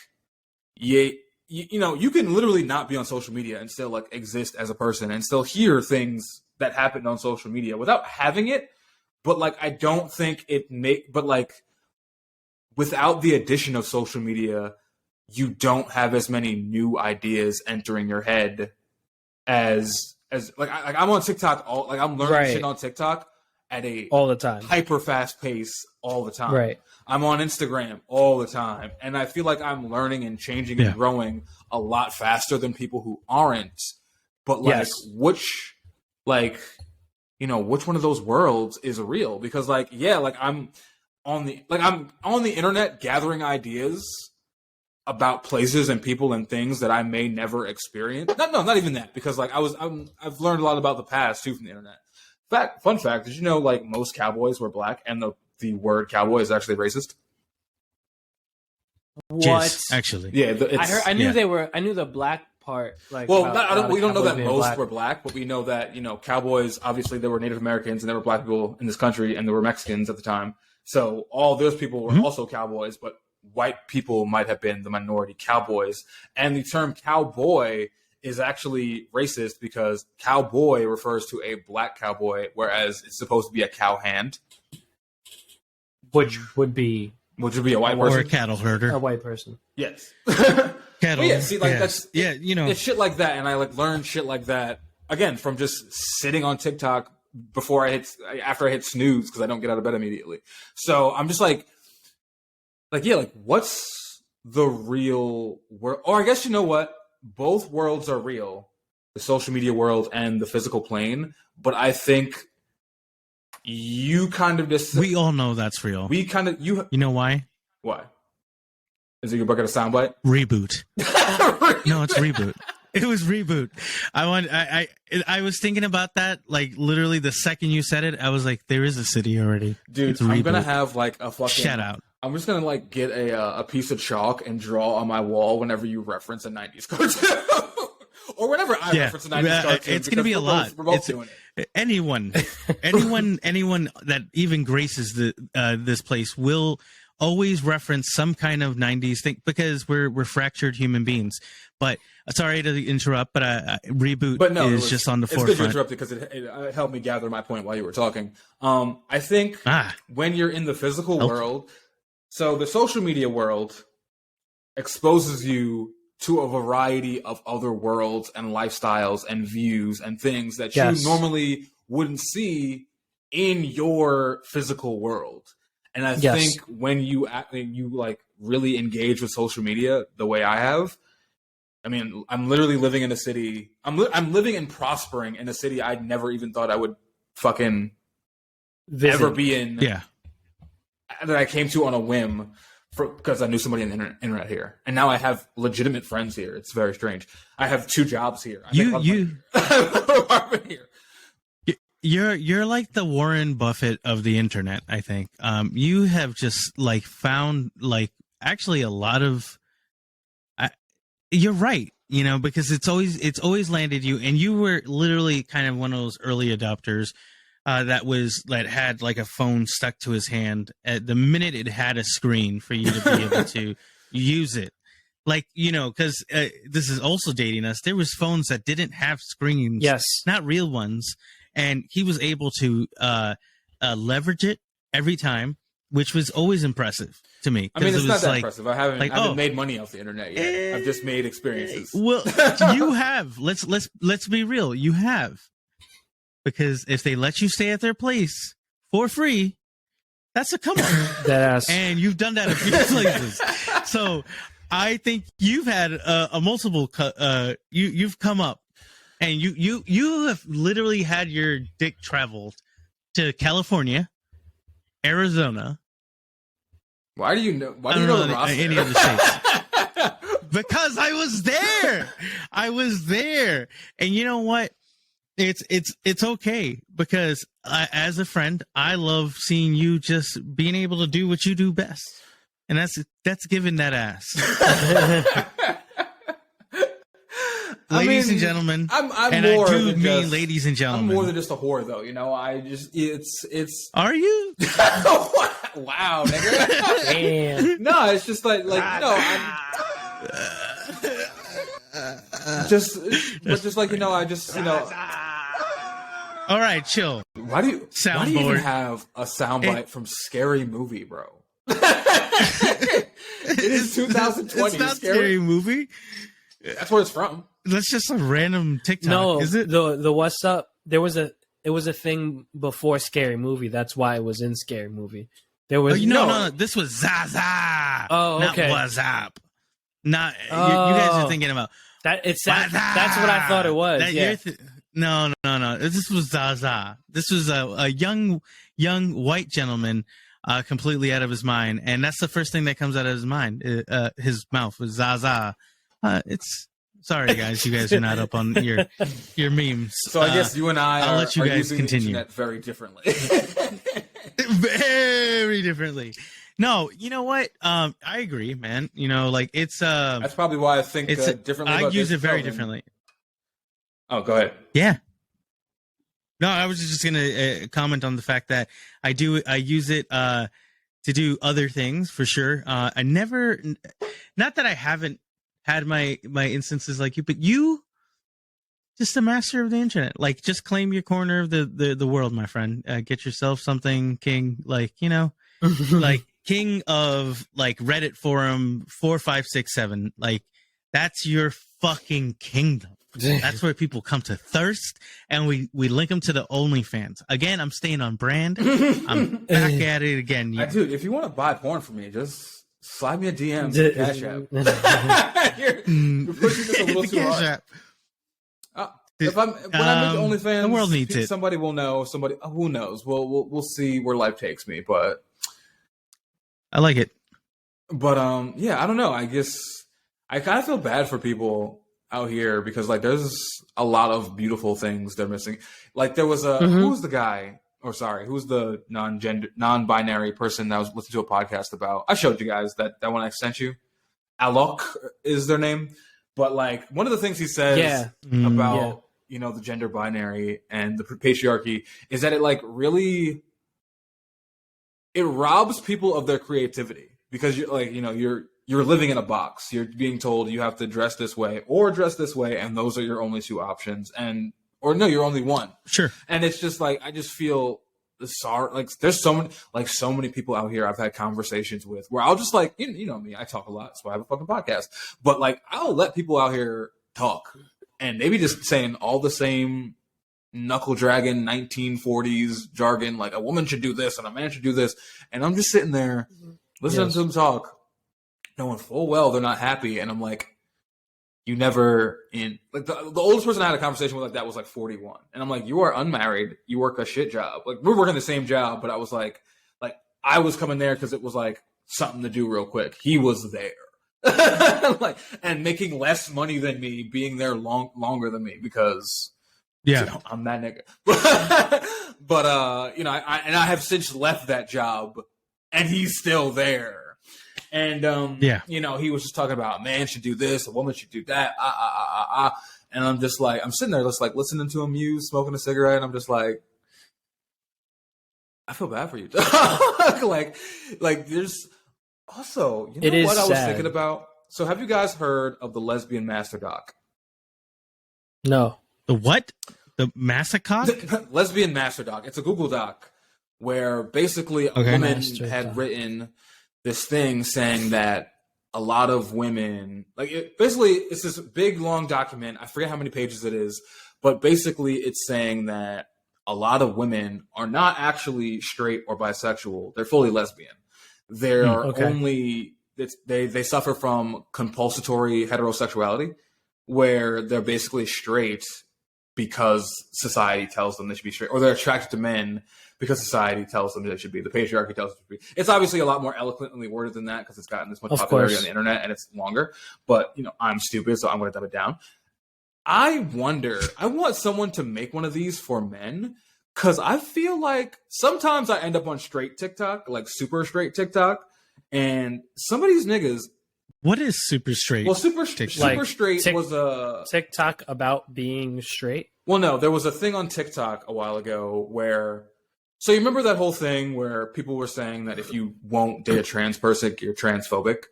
you can literally not be on social media and still like exist as a person and still hear things that happened on social media without having it. But like, I don't think but like, without the addition of social media, you don't have as many new ideas entering your head as I'm on TikTok I'm learning shit on TikTok at all the time, hyper fast pace all the time. Right. I'm on Instagram all the time, and I feel like I'm learning and changing and growing a lot faster than people who aren't. But which one of those worlds is real? Because I'm on the internet gathering ideas about places and people and things that I may never experience. Not even that, because I've learned a lot about the past too from the internet. Fun fact, did you know most cowboys were black, and the word cowboy is actually racist? What? Yes, actually. Yeah, I knew they were. I knew the black part. We don't know that most were black, but we know that cowboys. Obviously, there were Native Americans and there were black people in this country, and there were Mexicans at the time. So all those people were also cowboys, but white people might have been the minority cowboys. And the term cowboy is actually racist because cowboy refers to a black cowboy, whereas it's supposed to be a cowhand. Which would be a white person. Or a cattle herder. A white person. Yes. Cattle. Yeah, see, that's... Yeah, it's shit like that, and I learned shit like that, again, from just sitting on TikTok after I hit snooze, because I don't get out of bed immediately. So I'm just what's the real world? Or I guess you know what? Both worlds are real, the social media world and the physical plane. But I think you kind of just... We all know that's real. We kind of... You know why? Why? Is it your bucket of soundbite? Reboot. No, it's Reboot. It was Reboot. I was thinking about that, literally the second you said it, I was like, there is a city already. Dude, I'm going to have a fucking... Shout out. I'm just gonna like get a piece of chalk and draw on my wall whenever you reference a '90s cartoon, or whenever I reference a '90s cartoon. It's gonna be a lot. We're both doing it. Anyone that even graces this place will always reference some kind of '90s thing because we're fractured human beings. But sorry to interrupt, but Reboot is just on the forefront. It's good you interrupted because it helped me gather my point while you were talking. I think when you're in the physical world, so the social media world exposes you to a variety of other worlds and lifestyles and views and things that you normally wouldn't see in your physical world. And I think when you like really engage with social media the way I have, I mean, I'm literally living in a city. I'm living and prospering in a city I never even thought I would fucking ever be in. Yeah, that I came to on a whim because I knew somebody on the internet here, and now I have legitimate friends here. It's very strange. I have 2 jobs here. You're like the Warren Buffett of the internet. I think you have just like found like actually a lot of. You're right, you know, because it's always landed you, and you were literally kind of one of those early adopters that had like a phone stuck to his hand at the minute it had a screen for you to be able to use it. Like, you know, because this is also dating us. There was phones that didn't have screens, not real ones, and he was able to leverage it every time, which was always impressive to me. I mean, it's not that impressive. I haven't made money off the internet yet. I've just made experiences. Well, you have. Let's be real. You have. Because if they let you stay at their place for free, that's a come on. And you've done that a few places. So I think you've had a multiple. You've come up, and you have literally had your dick traveled to California, Arizona. Why do you know? Why do you know the roster? Any other states? Because I was there, and you know what? It's okay because as a friend, I love seeing you just being able to do what you do best, and that's giving that ass. Ladies and gentlemen, I'm more I do than mean just, ladies and gentlemen. I'm more than just a whore, though. You know, it's. Are you? Wow, nigga. Damn. No, it's just like I'm just like All right, chill. Why do you even have a soundbite from Scary Movie, bro? It is 2020. It's not Scary Movie. That's where it's from. That's just a random TikTok. No, is it? The What's Up? It was a thing before Scary Movie. That's why it was in Scary Movie. There was no. This was Zaza. Oh, okay. Not What's Up. Not you guys are thinking about that. That's what I thought it was. No. This was Zaza. This was a young white gentleman, completely out of his mind, and that's the first thing that comes out of his mind. His mouth was Zaza. It's sorry, guys. You guys are not up on your memes. So I guess you and I'll let you guys using continue. the internet very differently. Very differently. No, you know what? I agree, man. You know, like it's that's probably why I think differently. I use it very differently. Oh, go ahead. Yeah. No, I was just gonna comment on the fact that I use it to do other things for sure. I never, not that I haven't had my instances like you, but you just a master of the internet. Like, just claim your corner of the world, my friend. Get yourself something, king. Like, you know, like king of like Reddit forum 4, 5, 6, 7. Like, that's your fucking kingdom. That's where people come to thirst, and we link them to the OnlyFans. Again, I'm staying on brand. I'm back at it again. Dude, if you want to buy porn from me, just slide me a DM to Cash App. You're pushing this a little too hard. When I make OnlyFans, the world needs it. Somebody will know. Somebody, who knows? We'll see where life takes me. But I like it. But yeah, I don't know. I guess I kind of feel bad for people out here because like there's a lot of beautiful things they're missing. Like there was who was the guy? who's the non-binary person that I was listening to a podcast about? I showed you guys that one I sent you. Alok is their name. But like one of the things he says about the gender binary and the patriarchy is that it like really it robs people of their creativity because you're living in a box. You're being told you have to dress this way or dress this way, and those are your only two options. Or no, you're only one. Sure. And it's just like I just feel sorry. Like there's so many people out here I've had conversations with where I'll just like you know me, I talk a lot, so I have a fucking podcast. But like I'll let people out here talk, and they be just saying all the same knuckle dragon 1940s jargon, like a woman should do this and a man should do this, and I'm just sitting there listening to them talk, knowing full well they're not happy, and I'm like, you never in like the oldest person I had a conversation with like that was like 41, and I'm like, you are unmarried, you work a shit job, like we're working the same job, but I was like I was coming there because it was like something to do real quick. He was there, like and making less money than me, being there longer than me because. Yeah, I'm that nigga. But I have since left that job, and he's still there. And he was just talking about a man should do this, a woman should do that. And I'm just like, I'm sitting there just like listening to him muse, smoking a cigarette, and I'm just like, I feel bad for you. like there's also what I was thinking about. So have you guys heard of the Lesbian Master Doc? No. The what? The Massacock? Lesbian Master Doc. It's a Google Doc where basically a woman had written this thing saying that a lot of women, it's this big long document. I forget how many pages it is, but basically it's saying that a lot of women are not actually straight or bisexual. They're fully lesbian. They're only, they suffer from compulsory heterosexuality where they're basically straight because society tells them they should be straight, or they're attracted to men because society tells them they should be. The patriarchy tells them they should be. It's obviously a lot more eloquently worded than that because it's gotten this much popularity on the internet and it's longer. But I'm stupid, so I'm going to dumb it down. I want someone to make one of these for men because I feel like sometimes I end up on straight TikTok, like super straight TikTok, and some of these niggas. What is super straight? Well, super straight was a TikTok about being straight. Well, no, there was a thing on TikTok a while ago where, so you remember that whole thing where people were saying that if you won't date a trans person, you're transphobic,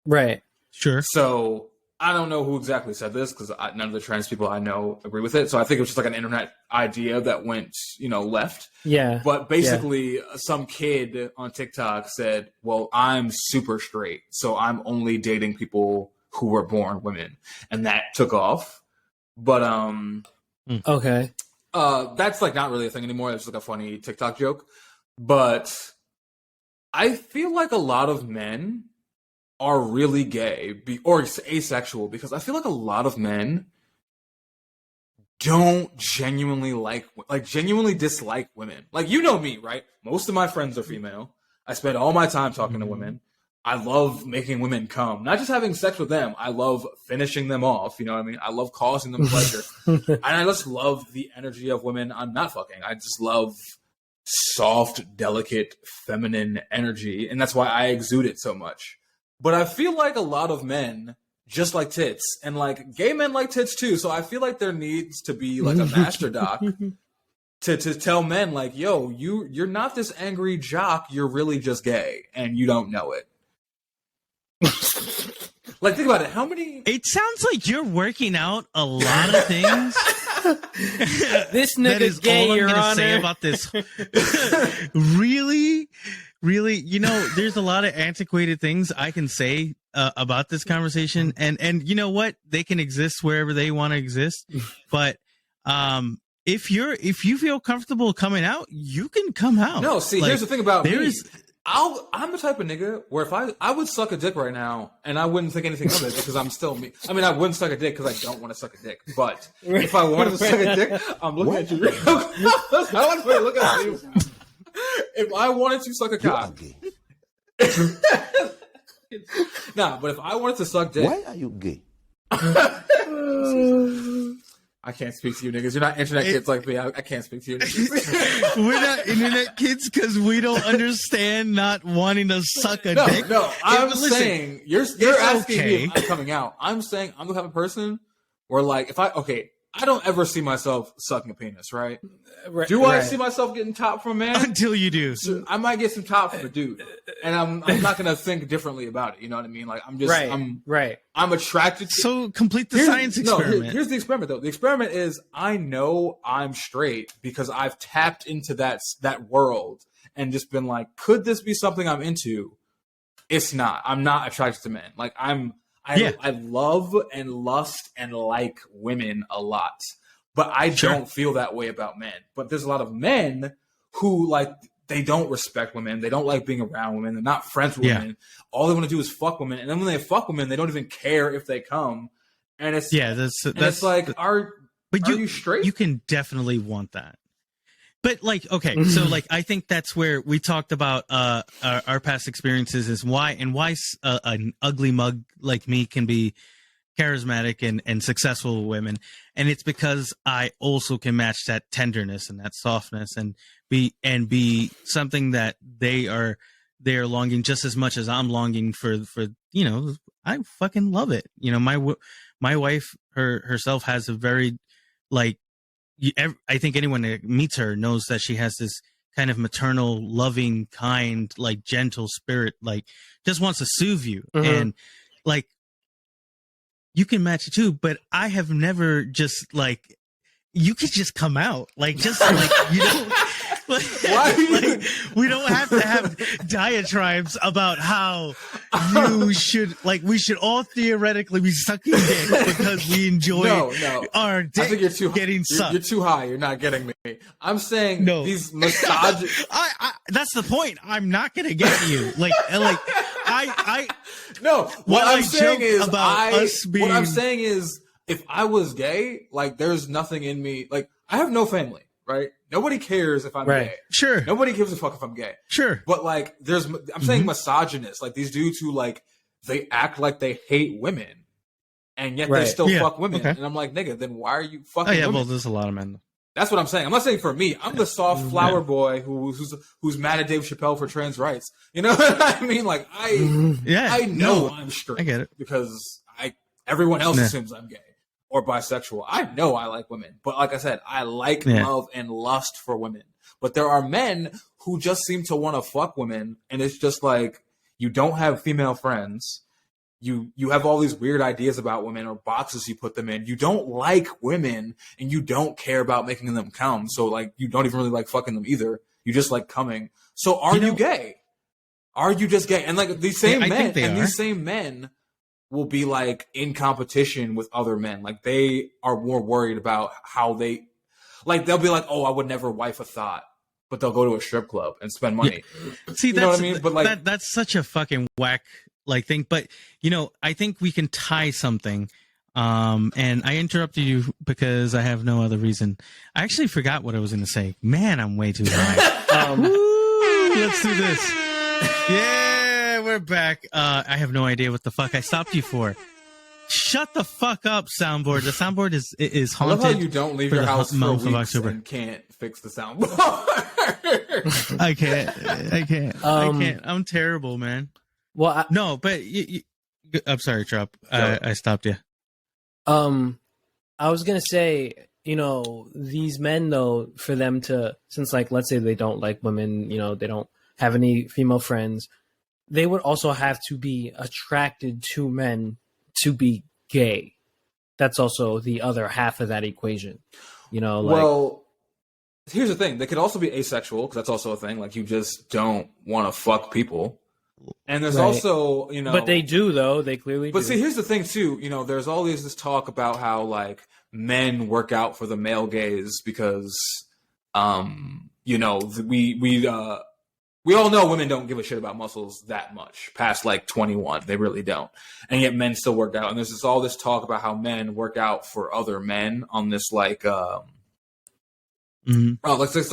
right? Sure. So I don't know who exactly said this because none of the trans people I know agree with it. So I think it was just like an internet idea that went, left. Yeah. But basically, some kid on TikTok said, well, I'm super straight, so I'm only dating people who were born women. And that took off. But, okay. That's like not really a thing anymore. It's like a funny TikTok joke. But I feel like a lot of men are really gay or asexual because I feel like a lot of men don't genuinely genuinely dislike women. Like, me, right? Most of my friends are female. I spend all my time talking to women. I love making women come, not just having sex with them. I love finishing them off. You know what I mean? I love causing them pleasure. And I just love the energy of women I'm not fucking. I just love soft, delicate, feminine energy. And that's why I exude it so much. But I feel like a lot of men just like tits, and like gay men like tits too. So I feel like there needs to be like a master doc to tell men like, yo, you're not this angry jock. You're really just gay and you don't know it. Like, think about it. How many? It sounds like you're working out a lot of things. This nigga's gay, all I'm Your gonna Honor. say about this. Really, there's a lot of antiquated things I can say about this conversation, and you know what? They can exist wherever they want to exist. But if you feel comfortable coming out, you can come out. No, see, here's the thing about me. I'm the type of nigga where if I would suck a dick right now and I wouldn't think anything of it because I'm still me. I mean, I wouldn't suck a dick because I don't want to suck a dick. But if I wanted to suck a dick, I'm looking at you real close. I want to look at you. If I wanted to suck a cock. Nah, but if I wanted to suck dick. Why are you gay? I can't speak to you niggas. You're not internet kids like me. I can't speak to you niggas. We're not internet kids because we don't understand not wanting to suck a dick. No, I'm Listen, saying you're asking me if I'm coming out. I'm saying I'm the type of person where like if I don't ever see myself sucking a penis, right? Do I see myself getting top from a man? Until you do. So I might get some top from a dude, and I'm not gonna think differently about it. You know what I mean? Like I'm just I'm attracted to. So complete the science experiment. Here's the experiment though. The experiment is I know I'm straight because I've tapped into that world and just been like, could this be something I'm into? It's not. I'm not attracted to men. Like I love and lust and like women a lot, but I don't feel that way about men. But there's a lot of men who like they don't respect women. They don't like being around women. They're not friends with women. All they want to do is fuck women. And then when they fuck women, they don't even care if they come. And it's that's like, are you straight? You can definitely want that. But like, okay, so like, I think that's where we talked about our past experiences is why an ugly mug like me can be charismatic and successful with women, and it's because I also can match that tenderness and that softness and be something that they are longing just as much as I'm longing for. You know, I fucking love it. You know, my wife herself has a very like. I think anyone that meets her knows that she has this kind of maternal, loving, kind, like gentle spirit, like just wants to soothe you. And like, you can match it too, but I have never just like, you could just come out like, just like, you don't, like, we don't have to have diatribes about how you should, like, we should all theoretically be sucking dick because we enjoy our dick. I think you're getting sucked. You're too high. You're not getting me. I'm saying these massage. That's the point. I'm not gonna get you. Like I. No. What I'm saying is what I'm saying is if I was gay, like, there's nothing in me. Like, I have no family. Right? Nobody cares if I'm gay. Sure. Nobody gives a fuck if I'm gay. Sure. But like, I'm saying misogynist, like these dudes who like, they act like they hate women and yet they still fuck women. Okay. And I'm like, nigga, then why are you fucking women? Well, there's a lot of men. That's what I'm saying. I'm not saying for me. I'm the soft flower boy who's mad at Dave Chappelle for trans rights. You know what I mean? Like, I know I'm straight. I get it. Because everyone else assumes I'm gay. Or bisexual. I know I like women, but like I said, I like love and lust for women. But there are men who just seem to want to fuck women, and it's just like, you don't have female friends. You have all these weird ideas about women or boxes you put them in. You don't like women, and you don't care about making them come. So like, you don't even really like fucking them either. You just like coming. So are you gay? Are you just gay? And like these same men, these same men will be like in competition with other men. Like they are more worried about how they'll be like, oh, I would never wife a thought, but they'll go to a strip club and spend money. Yeah. See, you know what I mean? But like that's such a fucking whack like thing. But you know, I think we can tie something. And I interrupted you because I have no other reason. I actually forgot what I was going to say. Man, I'm way too high. Let's do this. Yeah. We're back. I have no idea what the fuck I stopped you for. Shut the fuck up, soundboard. The soundboard is haunted. I love how you don't leave your house for weeks and can't fix the soundboard. I can't. I'm terrible, man. Well, no, but I'm sorry, Trop. I stopped you. I was gonna say, you know, these men though, for them to, since like, let's say they don't like women, you know, they don't have any female friends. They would also have to be attracted to men to be gay. That's also the other half of that equation. You know, like, well, here's the thing. They could also be asexual, because that's also a thing. Like, you just don't want to fuck people. And there's also, you know... But they do, though. They clearly do. But see, here's the thing, too. You know, there's always this talk about how, like, men work out for the male gaze because, you know, we all know women don't give a shit about muscles that much past like 21. They really don't. And yet men still work out. And there's all this talk about how men work out for other men on this like, it's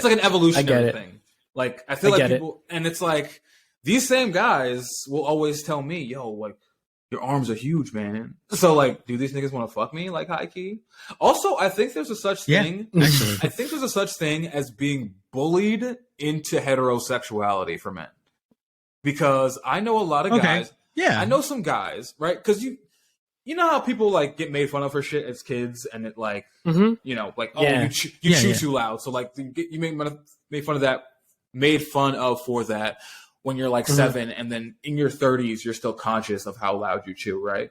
like an evolutionary thing. Like, I feel like people, and it's like, these same guys will always tell me, yo, like, your arms are huge, man. So like, do these niggas want to fuck me? Like high key. Also, I think there's a such thing. Actually. I think there's a such thing as being bullied into heterosexuality for men. Because I know a lot of guys. Yeah. I know some guys, right? Because you know how people like get made fun of for shit as kids, and it like, you know, like, oh, you chew too loud. So like, you made fun of that, made fun of for that when you're like 7, and then in your 30s, you're still conscious of how loud you chew, right?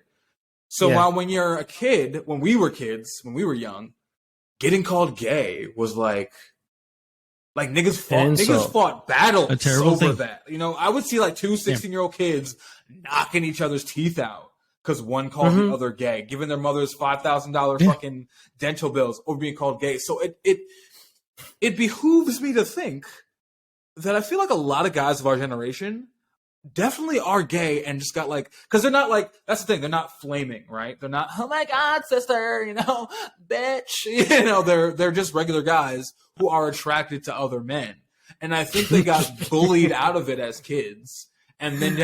So while when you're a kid, when we were kids, when we were young, getting called gay was like niggas fought battles over that. You know, I would see like 2 16-year-old kids knocking each other's teeth out because one called the other gay, giving their mothers $5,000 fucking dental bills over being called gay. So it behooves me to think that I feel like a lot of guys of our generation definitely are gay and just got like, because they're not like, that's the thing, they're not flaming, right? They're not, oh my God, sister, you know, bitch. You know, they're just regular guys who are attracted to other men. And I think they got bullied out of it as kids. And then,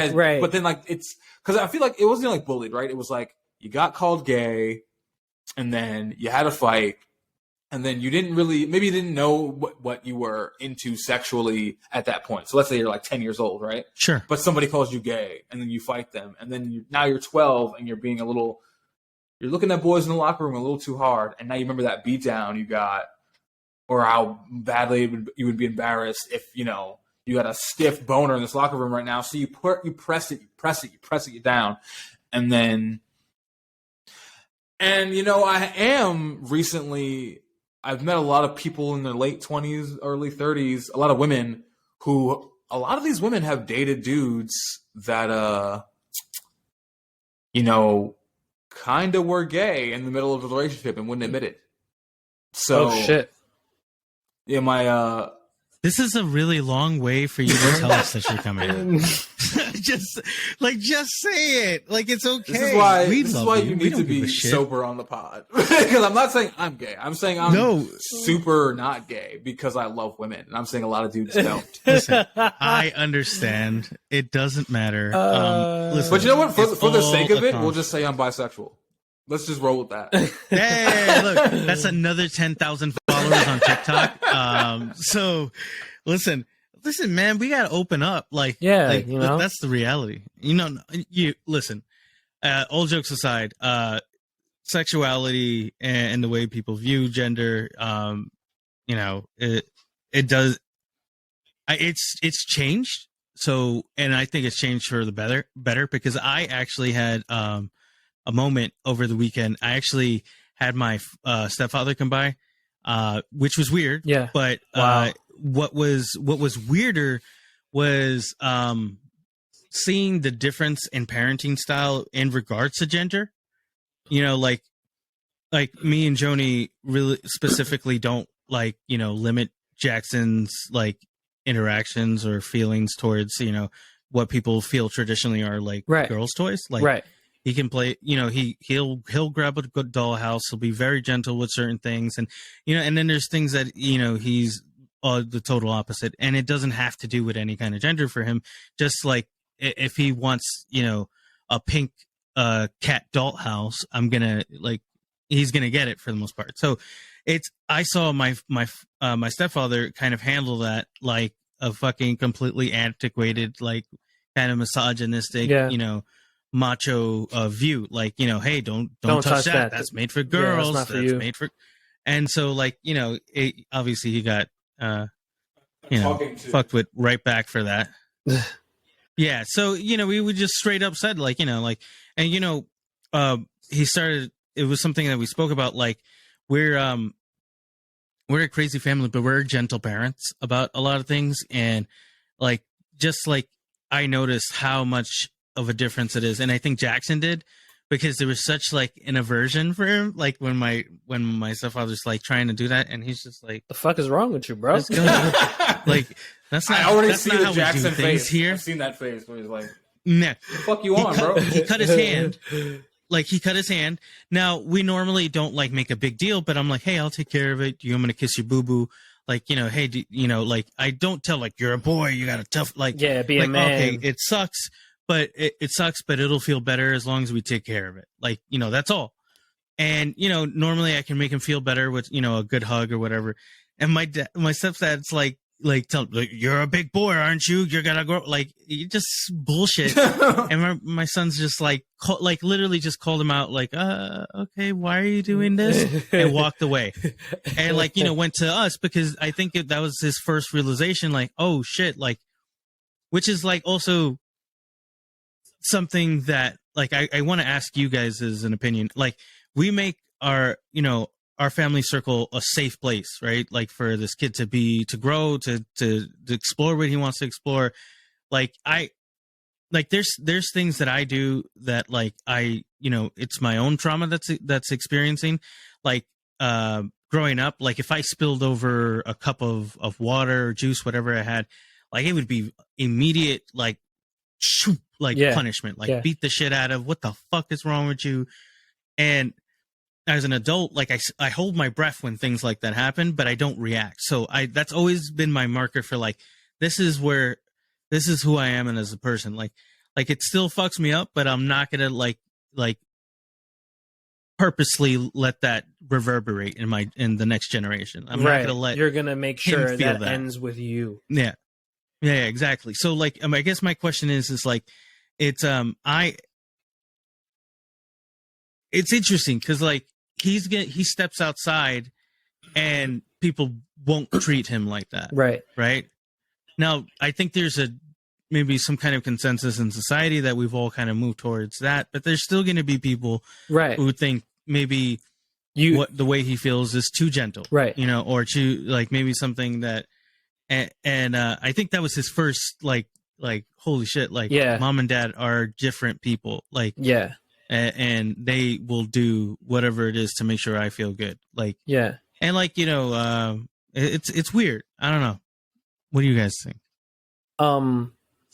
but then like, it's, because I feel like it wasn't like bullied, right? It was like, you got called gay and then you had a fight. And then you didn't really, maybe you didn't know what you were into sexually at that point. So let's say you're like 10 years old, right? Sure. But somebody calls you gay, and then you fight them. And then now you're 12, and you're being you're looking at boys in the locker room a little too hard. And now you remember that beatdown you got, or how badly you would be embarrassed if, you know, you got a stiff boner in this locker room right now. So you press it down. And then, and, you know, I've met a lot of people in their late 20s, early 30s, a lot of women a lot of these women have dated dudes that, you know, kind of were gay in the middle of a relationship and wouldn't admit it. So, oh, shit. Yeah, this is a really long way for you to tell us that you're coming in. just say it. Like, it's okay. This is why you need to be sober on the pod. Because I'm not saying I'm gay. I'm saying I'm super not gay because I love women. And I'm saying a lot of dudes don't. Listen, I understand. It doesn't matter. Listen, but you know what? For the sake of it, we'll just say I'm bisexual. Let's just roll with that. Hey, look, that's another 10,000 followers on TikTok. So listen, man, we gotta open up. Like, you know, that's the reality. You know, you listen. All jokes aside, sexuality and the way people view gender, you know, it does. It's changed. So, and I think it's changed for the better because I actually had a moment over the weekend. I actually had my stepfather come by, which was weird. Yeah. But what was weirder was seeing the difference in parenting style in regards to gender. You know, like me and Joni really specifically don't like, you know, limit Jackson's like interactions or feelings towards, you know, what people feel traditionally are like girls' toys. Like, he can play, you know, he'll grab a good dollhouse. He'll be very gentle with certain things. And, you know, and then there's things that, you know, he's the total opposite. And it doesn't have to do with any kind of gender for him. Just like if he wants, you know, a pink cat dollhouse, he's going to get it for the most part. So I saw my stepfather kind of handle that like a fucking completely antiquated, like kind of misogynistic, you know, macho view, like, you know, hey, don't touch that. That's made for girls. That's made for. And so, like, you know, obviously he got you know, fucked with right back for that. Yeah. So, you know, we would just straight up said, like, you know, like, and, you know, it was something that we spoke about, like, we're a crazy family, but we're gentle parents about a lot of things. And like, just like I noticed how much of a difference it is. And I think Jackson did, because there was such like an aversion for him. Like when my stepfather's like trying to do that, and he's just like, "The fuck is wrong with you, bro?" Like, that's not. I already that's see not the how Jackson we do things face here. I've seen that face where he's like, "Nah, the fuck you on, bro?" He cut his hand. Like, he cut his hand. Now, we normally don't like make a big deal, but I'm like, hey, I'll take care of it. I'm gonna kiss your boo boo. Like, you know, hey, you know, like, I don't tell like, you're a boy, you got a tough, like, be a man. Okay, it sucks, but it sucks, but it'll feel better as long as we take care of it. Like, that's all. And, normally I can make him feel better with, a good hug or whatever. And my stepdad's like, tell him, like, you're a big boy, aren't you? You're gonna grow. Like, you just bullshit. And my son's just like literally just called him out, like, okay, why are you doing this? And walked away. And like, went to us, because I think that was his first realization, like, oh shit, like, which is like also something that, like, I want to ask you guys as an opinion. Like, we make our family circle a safe place, right? Like, for this kid to grow, to explore what he wants to explore. Like, there's things that I do that, like, it's my own trauma that's experiencing. Like, growing up, like, if I spilled over a cup of water or juice, whatever I had, like, it would be immediate, like, punishment, like, beat the shit out of, what the fuck is wrong with you? And as an adult, like, I hold my breath when things like that happen, but I don't react. So that's always been my marker for, like, this is who I am and as a person. Like it still fucks me up, but I'm not gonna like purposely let that reverberate in the next generation. I'm not gonna let. You're gonna make sure that ends with you. Yeah, exactly. So, like, I guess my question is like, it's it's interesting because, like, he steps outside and people won't treat him like that. Right. Now, I think there's maybe some kind of consensus in society that we've all kind of moved towards that, but there's still going to be people who think maybe the way he feels is too gentle, or too, like, maybe something that, and I think that was his first, like, holy shit, like, mom and dad are different people, like, and they will do whatever it is to make sure I feel good. Like, and, like, it's weird. I don't know. What do you guys think?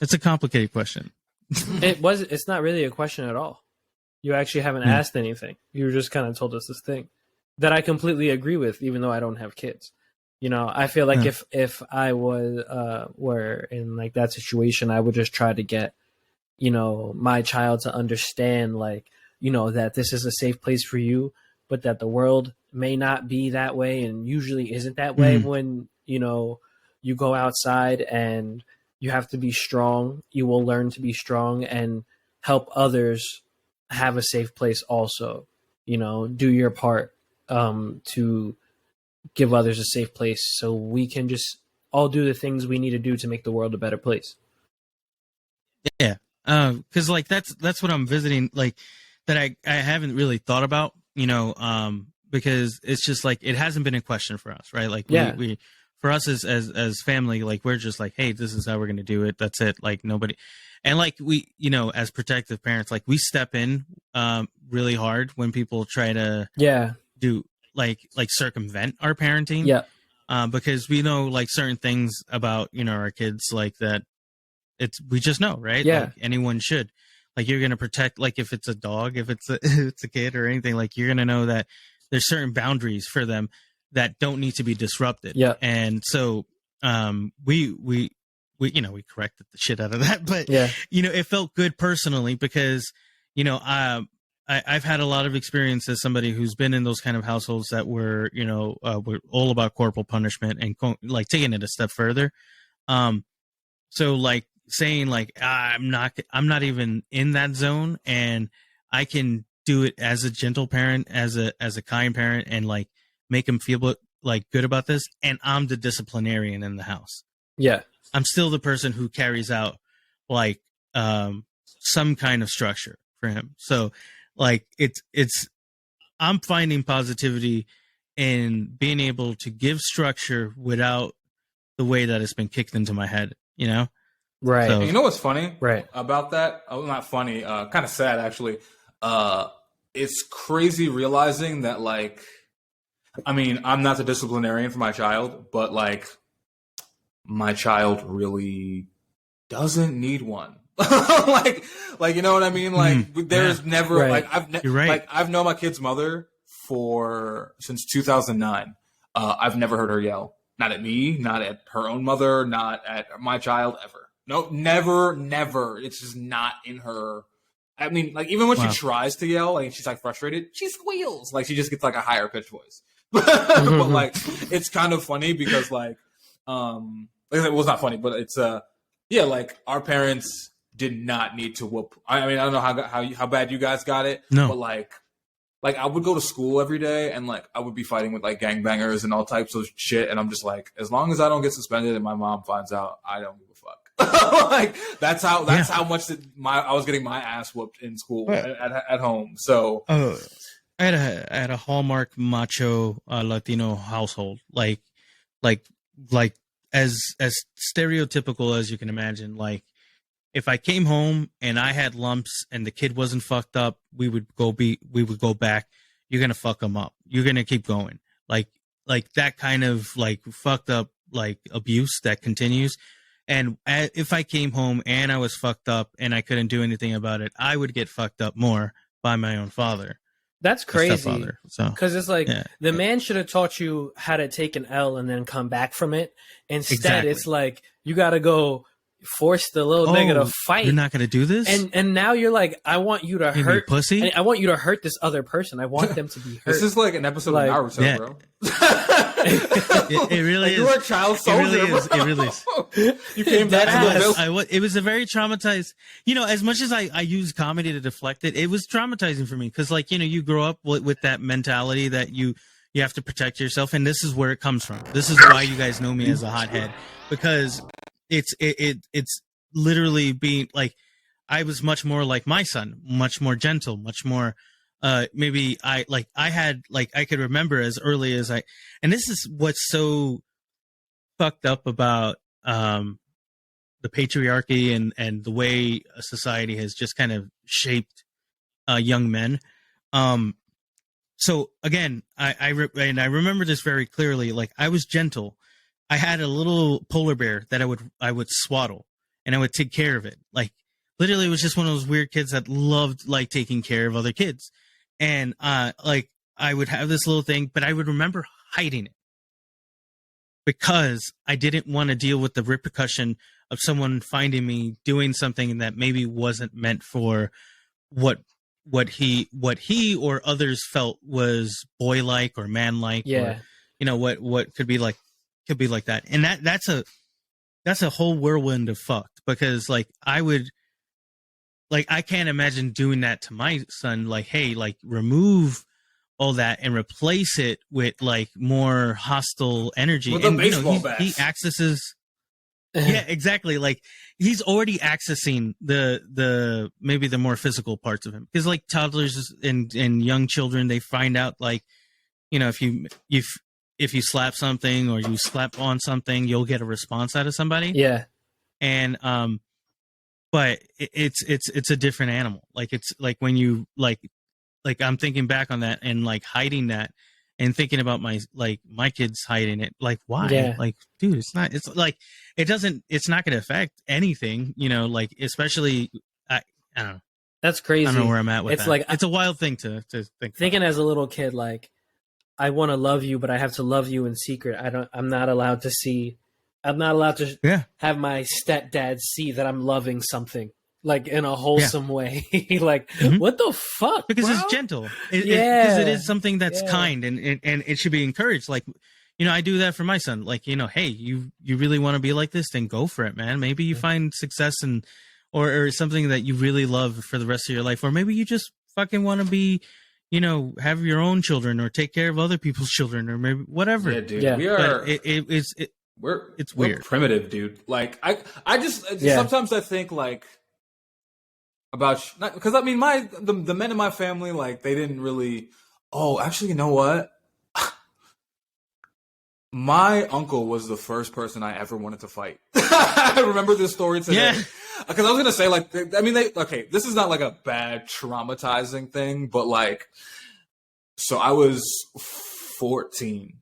It's a complicated question. It's not really a question at all. You actually haven't asked anything. You just kind of told us this thing that I completely agree with, even though I don't have kids. I feel like if I were in, like, that situation, I would just try to get, my child to understand, like, that this is a safe place for you, but that the world may not be that way, and usually isn't that way when, you go outside, and you have to be strong. You will learn to be strong and help others have a safe place also. Do your part to give others a safe place, so we can just all do the things we need to do to make the world a better place. Yeah. Cause, like, that's what I'm visiting, like, that I haven't really thought about, because it's just, like, it hasn't been a question for us, right? Like, we for us as family, like, we're just like, hey, this is how we're going to do it. That's it. Like, nobody, and, like, we, as protective parents, like, we step in, really hard when people try to do like circumvent our parenting. Because we know, like, certain things about, our kids, like, that we just know, right? Like, anyone should, like, you're going to protect, like, if it's a dog, if it's a kid or anything, like, you're going to know that there's certain boundaries for them that don't need to be disrupted. And so, we corrected the shit out of that, but it felt good personally because, I've had a lot of experience as somebody who's been in those kind of households that were, were all about corporal punishment and, like, taking it a step further. So, like, saying, like, I'm not even in that zone, and I can do it as a gentle parent, as a kind parent, and, like, make them feel, like, good about this. And I'm the disciplinarian in the house. I'm still the person who carries out, like, some kind of structure for him. So, like, I'm finding positivity in being able to give structure without the way that it's been kicked into my head, Right. So, and you know what's funny about that? Oh, not funny, kind of sad, actually. It's crazy realizing that, like, I mean, I'm not the disciplinarian for my child, but, like, my child really doesn't need one. like, you know what I mean? Like, there's never, like, I've known my kid's mother since 2009. I've never heard her yell. Not at me, not at her own mother, not at my child, ever. No, never. It's just not in her. I mean, like, even when she tries to yell, like, she's like frustrated, she squeals. Like, she just gets like a higher pitched voice. But like, it's kind of funny because like, well, it's not funny, but it's yeah, like, our parents did not need to whoop. I mean, I don't know how bad you guys got it, but like I would go to school every day and like I would be fighting with like gangbangers and all types of shit, and I'm just like, as long as I don't get suspended and my mom finds out, I don't give a fuck. Like, that's how much I was getting my ass whooped in school at home. So I had a hallmark macho Latino household, like as stereotypical as you can imagine. Like, if I came home and I had lumps and the kid wasn't fucked up, we would go back. You're gonna fuck them up. You're gonna keep going. Like that kind of like fucked up like abuse that continues. And if I came home and I was fucked up and I couldn't do anything about it, I would get fucked up more by my own father. That's crazy. Because it's like the man should have taught you how to take an L and then come back from it. Instead, it's like you got to go force the little nigga to fight. You're not going to do this? And now you're like, I want you to hurt pussy. I want you to hurt this other person. I want them to be hurt. This is like an episode of Naruto, bro. It really is. You were a child soldier. It really is. You came back to the it was a very traumatized. As much as I use comedy to deflect it, it was traumatizing for me because, like, you grow up with that mentality that you have to protect yourself, and this is where it comes from. This is why you guys know me as a hothead, because it's literally being like, I was much more like my son, much more gentle, much more. Maybe I could remember as early as and this is what's so fucked up about the patriarchy and the way society has just kind of shaped young men. So again, I remember this very clearly. Like, I was gentle. I had a little polar bear that I would swaddle and I would take care of it. Like, literally, it was just one of those weird kids that loved like taking care of other kids. And like, I would have this little thing, but I would remember hiding it because I didn't want to deal with the repercussion of someone finding me doing something that maybe wasn't meant for what he or others felt was boy-like or man-like. Yeah. Or, what could be like that. And that's a whole whirlwind of fucked, because like I can't imagine doing that to my son. Like, hey, like, remove all that and replace it with like more hostile energy. With a baseball bat. He accesses. Yeah, exactly. Like, he's already accessing the maybe the more physical parts of him, because like toddlers and young children, they find out like, if you slap something or you slap on something, you'll get a response out of somebody. Yeah. And but it's a different animal. Like, it's like when you like I'm thinking back on that and like hiding that and thinking about my kids hiding it. Like, why? Yeah. Like, dude, it's not going to affect anything, like, especially, I don't know. That's crazy. I don't know where I'm at with it's that. Like, it's a wild thing to think. Thinking as a little kid, like, I want to love you, but I have to love you in secret. I'm not allowed to have my stepdad see that I'm loving something, like, in a wholesome way. Like, what the fuck? Because bro? It's gentle. Because it is something that's kind and it should be encouraged. Like, I do that for my son. Like, hey, you really want to be like this? Then go for it, man. Maybe you find success or something that you really love for the rest of your life. Or maybe you just fucking want to be, have your own children or take care of other people's children or maybe whatever. Yeah, dude. Yeah. We are. It's we're weird. Primitive, dude. Like, I just sometimes I think like about, because I mean the men in my family, like, they didn't really. Oh, actually, you know what? My uncle was the first person I ever wanted to fight. I remember this story today. Yeah. Because I was going to say, like, I mean, this is not like a bad traumatizing thing, but like, so I was 14.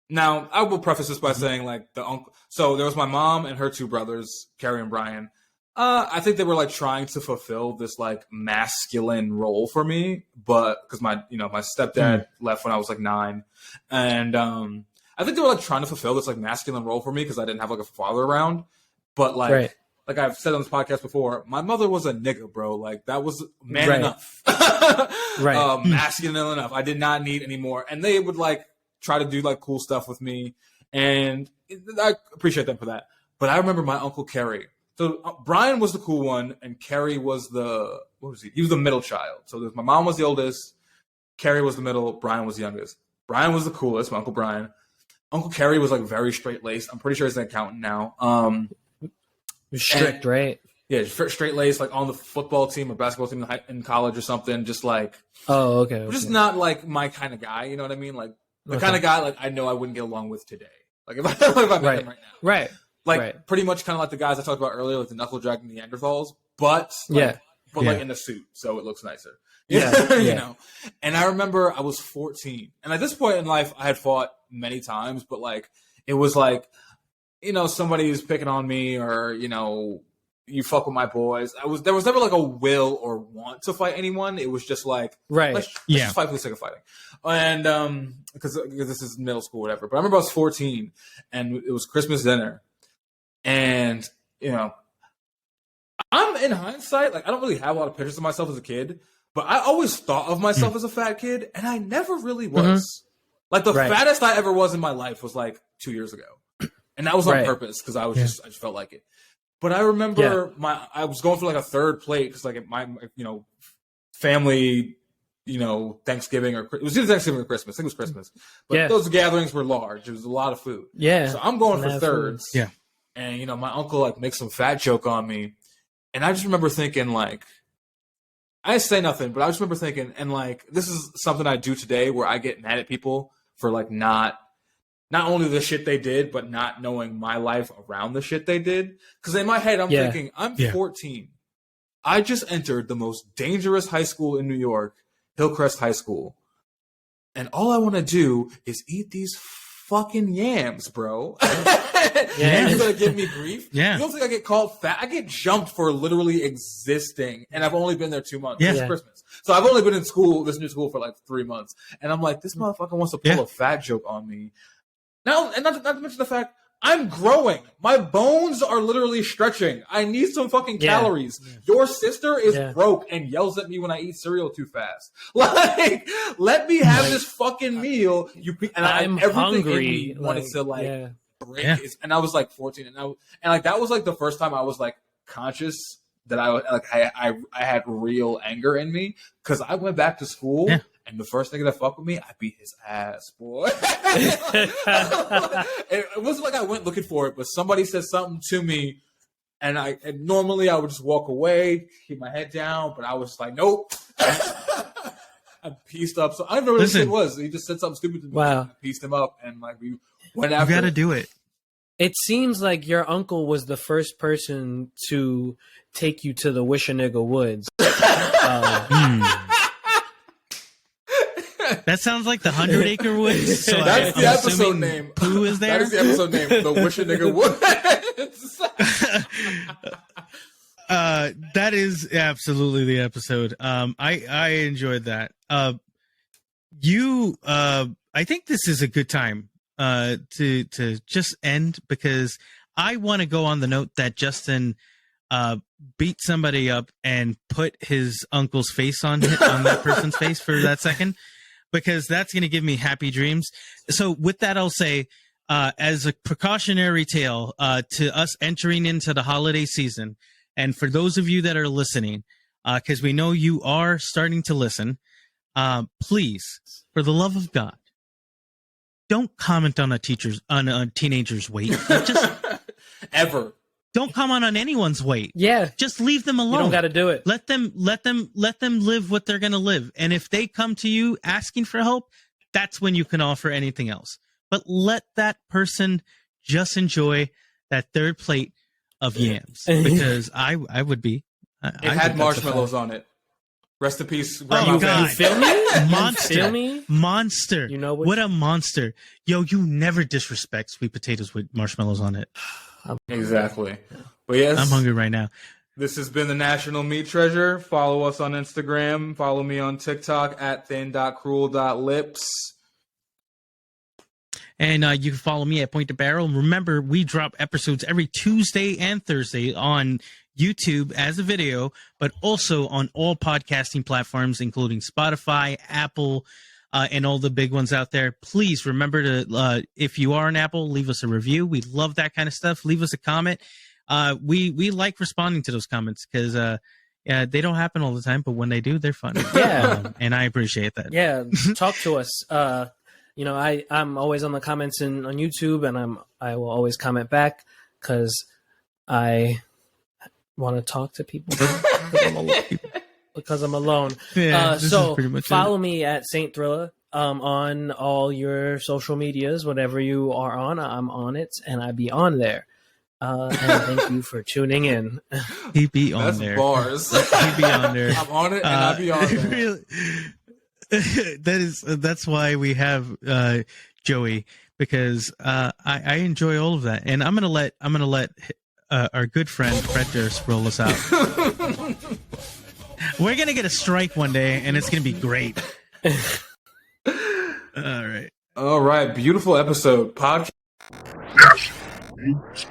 Now, I will preface this by saying, like, the uncle. So there was my mom and her two brothers, Carrie and Brian. I think they were like trying to fulfill this like masculine role for me, but because my stepdad left when I was like 9, and I think they were like trying to fulfill this like masculine role for me because I didn't have like a father around. But like, like I've said on this podcast before, my mother was a nigga, bro. Like that was man Right. enough, masculine enough. I did not need any more. And they would like try to do like cool stuff with me, and I appreciate them for that. But I remember my uncle Kerry. So Brian was the cool one, and Kerry was the what was he? He was the middle child. So my mom was the oldest, Kerry was the middle, Brian was the youngest. Brian was the coolest, my Uncle Brian. Uncle Kerry was like very straight laced. I'm pretty sure he's an accountant now. Strict, right? Yeah, straight laced, like on the football team or basketball team in college or something. Just like, okay. Just not like my kind of guy. You know what I mean? Like the kind of guy like I know I wouldn't get along with today. Like if I met him right now, right? Like pretty much kind of like the guys I talked about earlier, like the knuckle dragging Neanderthals, but like, like in a suit, so it looks nicer. Yeah, you know. And I remember I was 14, and at this point in life, I had fought many times, but like it was like, you know, somebody's picking on me, or you know, you fuck with my boys. There was never like a will or want to fight anyone. It was just like, let's just fight for the sake of fighting, and because this is middle school, or whatever. But I remember I was 14, and it was Christmas dinner, and you know, I'm in hindsight, like I don't really have a lot of pictures of myself as a kid. But I always thought of myself as a fat kid, and I never really was. Like the fattest I ever was in my life was like 2 years ago, and that was on purpose because I just felt like it. But I remember I was going for like a third plate because like my family, Thanksgiving it was either Thanksgiving or Christmas. I think it was Christmas. But those gatherings were large. It was a lot of food. Yeah. So I'm going for thirds. Yeah. And my uncle like makes some fat joke on me, and I just remember thinking like. I didn't say nothing, but I just remember thinking, and like, this is something I do today where I get mad at people for like not only the shit they did, but not knowing my life around the shit they did. Because in my head, I'm thinking, I'm 14. I just entered the most dangerous high school in New York, Hillcrest High School. And all I want to do is eat these fucking yams, bro. You're gonna give me grief? Yeah. You don't think I get called fat? I get jumped for literally existing, and I've only been there 2 months. Yeah. It's Christmas, so I've only been in this new school for like 3 months, and I'm like, this motherfucker wants to pull a fat joke on me. Now, and not to mention the fact I'm growing. My bones are literally stretching. I need some fucking calories. Your sister is broke and yells at me when I eat cereal too fast. Like, let me have this fucking meal. I'm hungry. In me wanted to like break. And I was like 14, and like that was like the first time I was like conscious that I had real anger in me, because I went back to school. Yeah. And the first nigga that fucked with me, I beat his ass, boy. It wasn't like I went looking for it, but somebody said something to me, and normally I would just walk away, keep my head down, but I was like, nope. I pieced up. So I don't know what it was. He just said something stupid to me. Wow. And I pieced him up, and like we went after. You got to do it. It seems like your uncle was the first person to take you to the Wish a Nigga Woods. That sounds like the 100 Acre Woods. So that's the episode name. Who is there? That is the episode name. The Wish a Nigga Woods. That is absolutely the episode. I enjoyed that. I think this is a good time to just end, because I want to go on the note that Justin beat somebody up and put his uncle's face on that person's face for that second, because that's going to give me happy dreams. So with that, I'll say, as a precautionary tale to us entering into the holiday season, and for those of you that are listening, because we know you are starting to listen, please, for the love of God, don't comment on a teenager's weight. Just ever. Don't comment on anyone's weight. Yeah. Just leave them alone. You don't got to do it. Let them live what they're going to live. And if they come to you asking for help, that's when you can offer anything else. But let that person just enjoy that third plate of yams, because I would be. It had marshmallows on it. Rest in peace, Grandma. Oh, God. You feel me? Monster. You feel me? Monster. You know what a monster. Yo, you never disrespect sweet potatoes with marshmallows on it. Exactly. But yes, I'm hungry right now. This has been the National Meat Treasure. Follow us on Instagram. Follow me on TikTok at thin.cruel.lips. And you can follow me at Point to Barrel. And remember, we drop episodes every Tuesday and Thursday on YouTube as a video, but also on all podcasting platforms, including Spotify, Apple, and all the big ones out there. Please remember to, if you are an Apple, leave us a review. We love that kind of stuff. Leave us a comment. We like responding to those comments because they don't happen all the time, but when they do, they're fun. Yeah. And I appreciate that. Yeah, talk to us. I'm always on the comments on YouTube, and I will always comment back because I want to talk to people because I'm alone. Yeah, so follow me at Saint Thrilla on all your social medias, whatever you are on. I'm on it, and I be on there. And thank you for tuning in. He be on That's there. Bars. He be on there. I'm on it, and I be on there. Really, that's why we have Joey, because I enjoy all of that, and I'm gonna let our good friend Fred Durst roll us out. We're gonna get a strike one day, and it's gonna be great. All right, beautiful episode podcast. Yes.